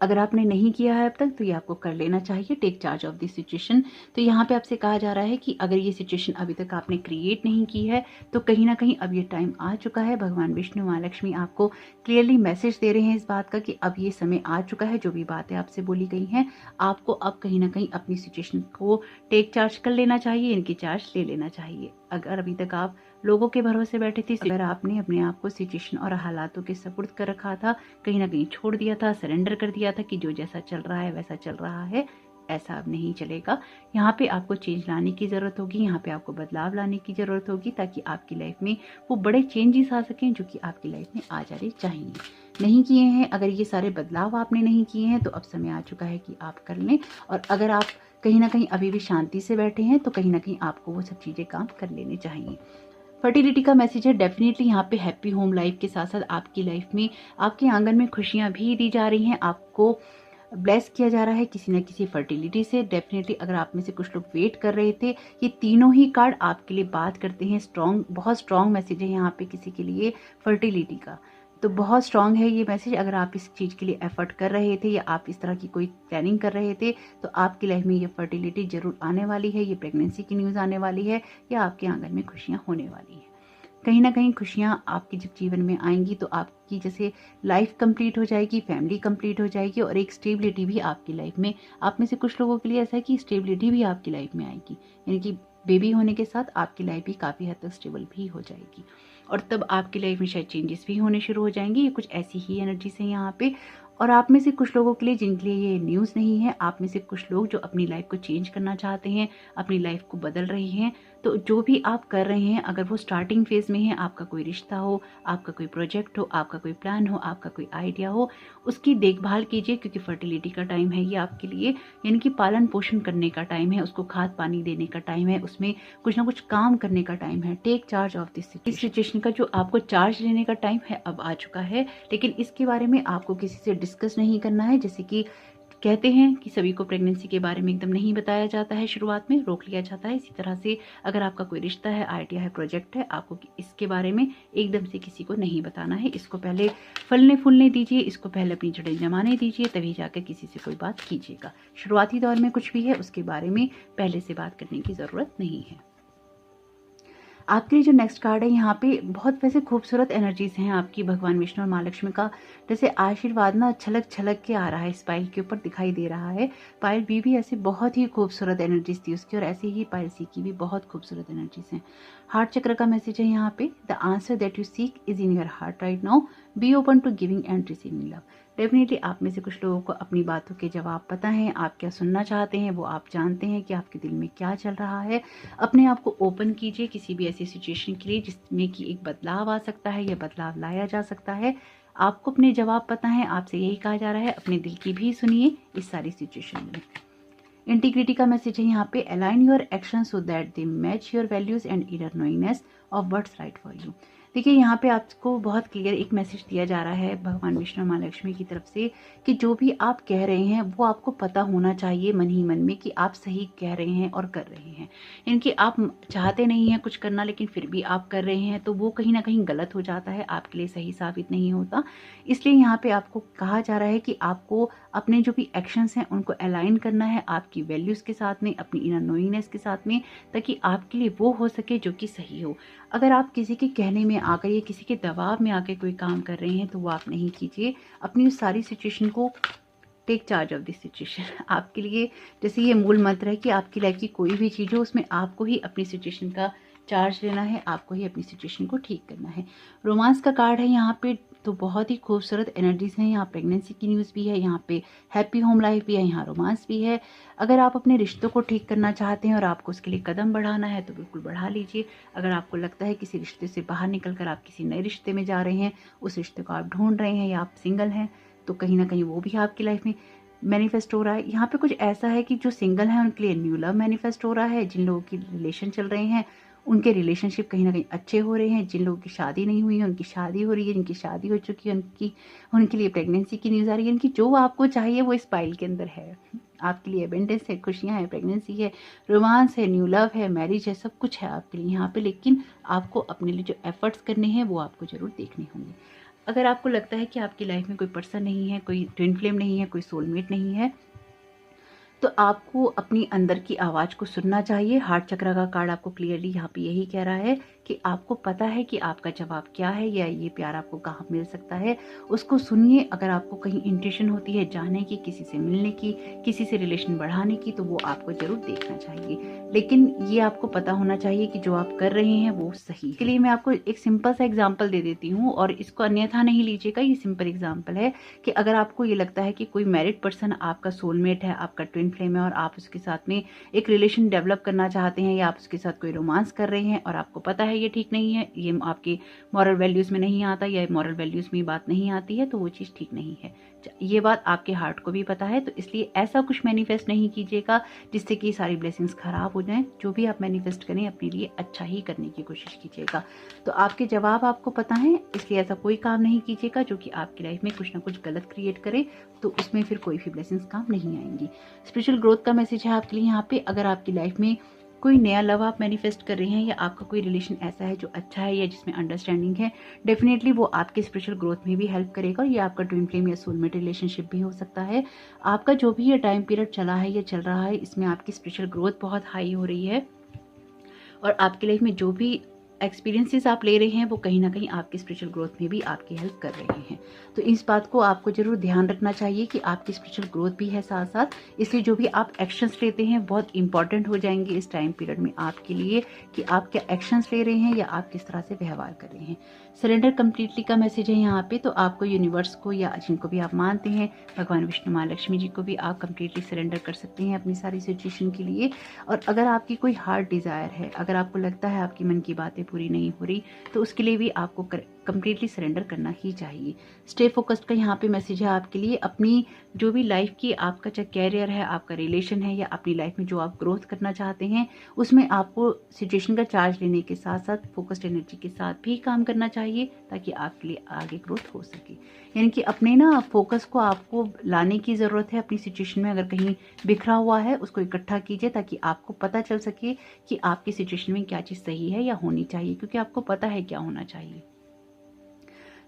अगर आपने नहीं किया है अब तक तो ये आपको कर लेना चाहिए, take charge of this situation. तो यहाँ पे आपसे कहा जा रहा है कि अगर ये सिचुएशन अभी तक आपने क्रिएट नहीं की है तो कहीं ना कहीं अब ये टाइम आ चुका है। भगवान विष्णु, माँ लक्ष्मी आपको क्लियरली मैसेज दे रहे हैं इस बात का कि अब ये समय आ चुका है। जो भी बातें आपसे बोली गई हैं, आपको अब कहीं ना कहीं अपनी सिचुएशन को टेक चार्ज कर लेना चाहिए, इनकी चार्ज ले लेना चाहिए। अगर अभी तक आप लोगों के भरोसे बैठे थे, अगर आपने अपने आप को सिचुएशन और हालातों के सपुर्द कर रखा था, कहीं ना कहीं छोड़ दिया था, सरेंडर कर दिया था कि जो जैसा चल रहा है वैसा चल रहा है, ऐसा अब नहीं चलेगा। यहाँ पे आपको चेंज लाने की ज़रूरत होगी, यहाँ पे आपको बदलाव लाने की ज़रूरत होगी, ताकि आपकी लाइफ में वो बड़े चेंजेस आ सकें जो कि आपकी लाइफ में आ जाने चाहिए। नहीं किए हैं, अगर ये सारे बदलाव आपने नहीं किए हैं तो अब समय आ चुका है कि आप कर लें। और अगर आप कहीं ना कहीं अभी भी शांति से बैठे हैं तो कहीं ना कहीं आपको वो सब चीज़ें काम कर लेने चाहिए। फर्टिलिटी का मैसेज है, डेफिनेटली यहाँ पे हैप्पी होम लाइफ के साथ साथ आपकी लाइफ में, आपके आंगन में खुशियाँ भी दी जा रही हैं, आपको ब्लेस किया जा रहा है किसी न किसी फर्टिलिटी से। डेफिनेटली अगर आप में से कुछ लोग वेट कर रहे थे, ये तीनों ही कार्ड आपके लिए बात करते हैं। स्ट्रॉन्ग, बहुत स्ट्रॉन्ग मैसेज है यहाँ पे किसी के लिए फर्टिलिटी का। तो बहुत स्ट्रांग है ये मैसेज। अगर आप इस चीज़ के लिए एफर्ट कर रहे थे या आप इस तरह की कोई प्लानिंग कर रहे थे, तो आपकी लाइफ में ये फर्टिलिटी जरूर आने वाली है, ये प्रेगनेंसी की न्यूज़ आने वाली है, या आपके आंगन में खुशियाँ होने वाली है। कहीं ना कहीं खुशियाँ आपके जब जीवन में आएंगी तो आपकी जैसे लाइफ कंप्लीट हो जाएगी, फैमिली कंप्लीट हो जाएगी, और एक स्टेबिलिटी भी आपकी लाइफ में, आप में से कुछ लोगों के लिए ऐसा है कि स्टेबिलिटी भी आपकी लाइफ में आएगी, यानी कि बेबी होने के साथ आपकी लाइफ भी काफ़ी हद तक स्टेबल भी हो जाएगी, और तब आपकी लाइफ में शायद चेंजेस भी होने शुरू हो जाएंगे। ये कुछ ऐसी ही एनर्जीज हैं यहाँ पे। और आप में से कुछ लोगों के लिए जिनके लिए ये न्यूज़ नहीं है, आप में से कुछ लोग जो अपनी लाइफ को चेंज करना चाहते हैं, अपनी लाइफ को बदल रहे हैं, तो जो भी आप कर रहे हैं, अगर वो स्टार्टिंग फेज में है, आपका कोई रिश्ता हो, आपका कोई प्रोजेक्ट हो, आपका कोई प्लान हो, आपका कोई आइडिया हो, उसकी देखभाल कीजिए, क्योंकि फर्टिलिटी का टाइम है ये आपके लिए, यानी कि पालन पोषण करने का टाइम है, उसको खाद पानी देने का टाइम है, उसमें कुछ ना कुछ काम करने का टाइम है। Take charge of this situation का जो आपको चार्ज लेने का टाइम है अब आ चुका है, लेकिन इसके बारे में आपको किसी से डिस्कस नहीं करना है। जैसे कि कहते हैं कि सभी को प्रेगनेंसी के बारे में एकदम नहीं बताया जाता है, शुरुआत में रोक लिया जाता है, इसी तरह से अगर आपका कोई रिश्ता है, आइडिया है, प्रोजेक्ट है, आपको इसके बारे में एकदम से किसी को नहीं बताना है। इसको पहले फलने फूलने दीजिए, इसको पहले अपनी जड़ें जमाने दीजिए, तभी जाकर किसी से कोई बात कीजिएगा। शुरुआती दौर में कुछ भी है उसके बारे में पहले से बात करने की ज़रूरत नहीं है। आपके लिए जो नेक्स्ट कार्ड है यहाँ पे बहुत वैसे खूबसूरत एनर्जीज हैं आपकी, भगवान विष्णु और माँ लक्ष्मी का जैसे आशीर्वाद ना छलक छलक के आ रहा है, इस पायल के ऊपर दिखाई दे रहा है। पायल बी भी ऐसी बहुत ही खूबसूरत एनर्जीज थी उसकी, और ऐसे ही पायल सी की भी बहुत खूबसूरत एनर्जीज हैं। हार्ट चक्र का मैसेज है यहाँ पे, the answer that you seek is in your heart right now, be open to giving and receiving love. Definitely आप में से कुछ लोगों को अपनी बातों के जवाब पता है, आप क्या सुनना चाहते हैं वो आप जानते हैं कि आपके दिल में क्या चल रहा है। अपने आप को ओपन कीजिए किसी भी ऐसी सिचुएशन के लिए जिसमें कि एक बदलाव आ सकता है या बदलाव लाया जा सकता है। आपको अपने जवाब पता है, आपसे यही कहा जा रहा है, अपने दिल की भी सुनिए इस सारी सिचुएशन में। इंटीग्रिटी का मैसेज है यहाँ पे, align your action so that they match your values and inner knowingness of what's right for you. देखिए यहाँ पे आपको बहुत क्लियर एक मैसेज दिया जा रहा है भगवान विष्णु माँ लक्ष्मी की तरफ से कि जो भी आप कह रहे हैं वो आपको पता होना चाहिए मन ही मन में कि आप सही कह रहे हैं और कर रहे हैं। इनकी आप चाहते नहीं हैं कुछ करना, लेकिन फिर भी आप कर रहे हैं, तो वो कहीं ना कहीं गलत हो जाता है, आपके लिए सही साबित नहीं होता। इसलिए यहाँ पे आपको कहा जा रहा है कि आपको अपने जो भी एक्शंस हैं उनको अलाइन करना है आपकी वैल्यूज़ के साथ में, अपनी इनर नोइंगनेस के साथ में, ताकि आपके लिए वो हो सके जो कि सही हो। अगर आप किसी के कहने में आकर या किसी के दबाव में आकर कोई काम कर रहे हैं तो वो आप नहीं कीजिए। अपनी उस सारी सिचुएशन को take charge of this situation. आपके लिए जैसे ये मूल मंत्र है कि आपकी लाइफ की कोई भी चीज़ हो उसमें आपको ही अपनी सिचुएशन का चार्ज लेना है, आपको ही अपनी सिचुएशन को ठीक करना है। रोमांस का कार्ड है यहाँ पे, तो बहुत ही खूबसूरत एनर्जीज हैं। यहाँ प्रेगनेंसी की न्यूज़ भी है, यहाँ पे हैप्पी होम लाइफ भी है, यहाँ रोमांस भी है। अगर आप अपने रिश्तों को ठीक करना चाहते हैं और आपको उसके लिए कदम बढ़ाना है तो बिल्कुल बढ़ा लीजिए। अगर आपको लगता है किसी रिश्ते से बाहर निकल कर आप किसी नए रिश्ते में जा रहे हैं, उस रिश्ते को आप ढूंढ रहे हैं या आप सिंगल हैं, तो कहीं ना कहीं वो भी आपकी लाइफ में मैनिफेस्ट हो रहा है। यहाँ पे कुछ ऐसा है कि जो सिंगल हैं उनके लिए न्यू लव मैनिफेस्ट हो रहा है। जिन लोगों की रिलेशन चल रहे हैं उनके रिलेशनशिप कहीं ना कहीं अच्छे हो रहे हैं। जिन लोगों की शादी नहीं हुई है उनकी शादी हो रही है। जिनकी शादी हो चुकी है उनके लिए प्रेगनेंसी की न्यूज़ आ रही है। इनकी जो आपको चाहिए वो इस पाइल के अंदर है। आपके लिए एबेंडेंस है, खुशियाँ हैं, प्रेगनेंसी है, रोमांस है, न्यू लव है, मैरिज है, सब कुछ है आपके लिए यहाँ पे। लेकिन आपको अपने लिए जो एफर्ट्स करने हैं वो आपको ज़रूर देखने होंगे। अगर आपको लगता है कि आपकी लाइफ में कोई पर्सन नहीं है, कोई ट्विन फ्लेम नहीं है, कोई सोलमेट नहीं है, तो आपको अपनी अंदर की आवाज़ को सुनना चाहिए। हार्ट चक्र का कार्ड आपको क्लियरली यहाँ पे यही कह रहा है कि आपको पता है कि आपका जवाब क्या है या ये प्यार आपको कहाँ मिल सकता है, उसको सुनिए। अगर आपको कहीं इंट्यूशन होती है जाने की, किसी से मिलने की, किसी से रिलेशन बढ़ाने की, तो वो आपको जरूर देखना चाहिए। लेकिन ये आपको पता होना चाहिए कि जो आप कर रहे हैं वो सही। इसके लिए मैं आपको एक सिंपल सा एग्जाम्पल दे देती हूँ और इसको अन्यथा नहीं लीजिएगा। ये सिंपल एग्जाम्पल है कि अगर आपको ये लगता है कि कोई मैरिड पर्सन आपका सोलमेट है, आपका ट्विन फ्लेम है और आप उसके साथ में एक रिलेशन डेवलप करना चाहते हैं या आप उसके साथ कोई रोमांस कर रहे हैं और आपको पता है ये ठीक नहीं है, ये आपके मॉरल वैल्यूज में नहीं आता या मॉरल वैल्यूज में बात नहीं आती है, तो वो चीज़ ठीक नहीं है। ये बात आपके हार्ट को भी पता है, तो इसलिए ऐसा कुछ मैनिफेस्ट नहीं कीजिएगा जिससे कि सारी ब्लेसिंग्स खराब हो जाएं। जो भी आप मैनिफेस्ट करें अपने लिए अच्छा ही करने की कोशिश कीजिएगा। तो आपके जवाब आपको पता है, इसलिए ऐसा कोई काम नहीं कीजिएगा जो कि आपकी लाइफ में कुछ ना कुछ गलत क्रिएट करे, तो उसमें फिर कोई भी ब्लेसिंग्स काम नहीं आएंगी। स्पिरिचुअल ग्रोथ का मैसेज है आपके लिए यहाँ पे। अगर आपकी लाइफ में कोई नया लव आप मैनिफेस्ट कर रहे हैं या आपका कोई रिलेशन ऐसा है जो अच्छा है या जिसमें अंडरस्टैंडिंग है, डेफिनेटली वो आपके स्पिरिचुअल ग्रोथ में भी हेल्प करेगा। और ये आपका ट्विन फ्लेम या सोलमेट रिलेशनशिप भी हो सकता है। आपका जो भी ये टाइम पीरियड चला है या चल रहा है, इसमें आपकी स्पिरिचुअल ग्रोथ बहुत हाई हो रही है और आपकी लाइफ में जो भी एक्सपीरियंसेस आप ले रहे हैं वो कहीं ना कहीं आपकी स्पिरिचुअल ग्रोथ में भी आपकी हेल्प कर रहे हैं। तो इस बात को आपको जरूर ध्यान रखना चाहिए कि आपकी स्पिरिचुअल ग्रोथ भी है साथ साथ, इसलिए जो भी आप एक्शंस लेते हैं बहुत इंपॉर्टेंट हो जाएंगे इस टाइम पीरियड में आपके लिए कि आप क्या एक्शंस ले रहे हैं या आप किस तरह से व्यवहार कर रहे हैं। सरेंडर कम्प्लीटली का मैसेज है यहाँ पे। तो आपको यूनिवर्स को या जिनको भी आप मानते हैं, भगवान विष्णु माँ लक्ष्मी जी को भी आप कम्प्लीटली सरेंडर कर सकते हैं अपनी सारी सिचुएशन के लिए। और अगर आपकी कोई हार्ट डिज़ायर है, अगर आपको लगता है आपकी मन की बातें पूरी नहीं हो रही, तो उसके लिए भी आपको कम्प्लीटली सरेंडर करना ही चाहिए। स्टे फोकस्ड का यहाँ पे मैसेज है आपके लिए। अपनी जो भी लाइफ की आपका चाहे कैरियर है, आपका रिलेशन है या अपनी लाइफ में जो आप ग्रोथ करना चाहते हैं, उसमें आपको सिचुएशन का चार्ज लेने के साथ साथ फोकस्ड एनर्जी के साथ भी काम करना चाहिए ताकि आपके लिए आगे ग्रोथ हो सके। यानी कि अपने ना फोकस को आपको लाने की ज़रूरत है अपनी सिचुएशन में। अगर कहीं बिखरा हुआ है उसको इकट्ठा कीजिए ताकि आपको पता चल सके कि आपकी सिचुएशन में क्या चीज़ सही है या होनी चाहिए, क्योंकि आपको पता है क्या होना चाहिए।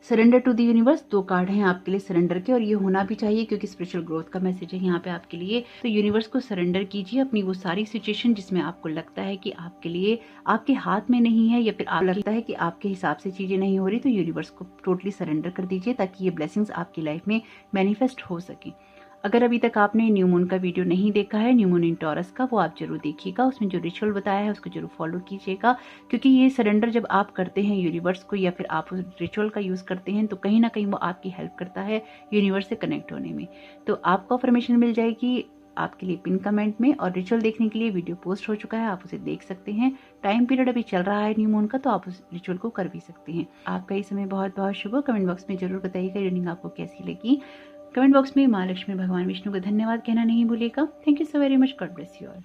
Surrender to the universe 2 card हैं आपके लिए सरेंडर के, और ये होना भी चाहिए क्योंकि स्पिरिचुअल ग्रोथ का मैसेज है यहाँ पे आपके लिए। तो यूनिवर्स को सरेंडर कीजिए अपनी वो सारी सिचुएशन जिसमें आपको लगता है कि आपके लिए आपके हाथ में नहीं है या फिर आपको लगता है कि आपके हिसाब से चीजें नहीं हो रही, तो यूनिवर्स को टोटली सरेंडर कर दीजिए ताकि ये ब्लेसिंग्स आपकी लाइफ में मैनिफेस्ट हो सके। अगर अभी तक आपने न्यू मून का वीडियो नहीं देखा है, न्यू मून इन टॉरस का, वो आप जरूर देखिएगा। उसमें जो रिचुअल बताया है उसको जरूर फॉलो कीजिएगा, क्योंकि ये सरेंडर जब आप करते हैं यूनिवर्स को या फिर आप उस रिचुअल का यूज़ करते हैं तो कहीं ना कहीं वो आपकी हेल्प करता है यूनिवर्स से कनेक्ट होने में। तो आपको इन्फॉर्मेशन मिल जाएगी आपके लिए पिन कमेंट में, और रिचुअल देखने के लिए वीडियो पोस्ट हो चुका है, आप उसे देख सकते हैं। टाइम पीरियड अभी चल रहा है न्यू मून का, तो आप उस रिचुअल को कर भी सकते हैं। आपका ये समय बहुत बहुत शुभ हो। कमेंट बॉक्स में जरूर बताइएगा रीडिंग आपको कैसी लगी। कमेंट बॉक्स में माँ लक्ष्मी भगवान विष्णु का धन्यवाद कहना नहीं भूलिएगा। Thank you so very much. God bless you all.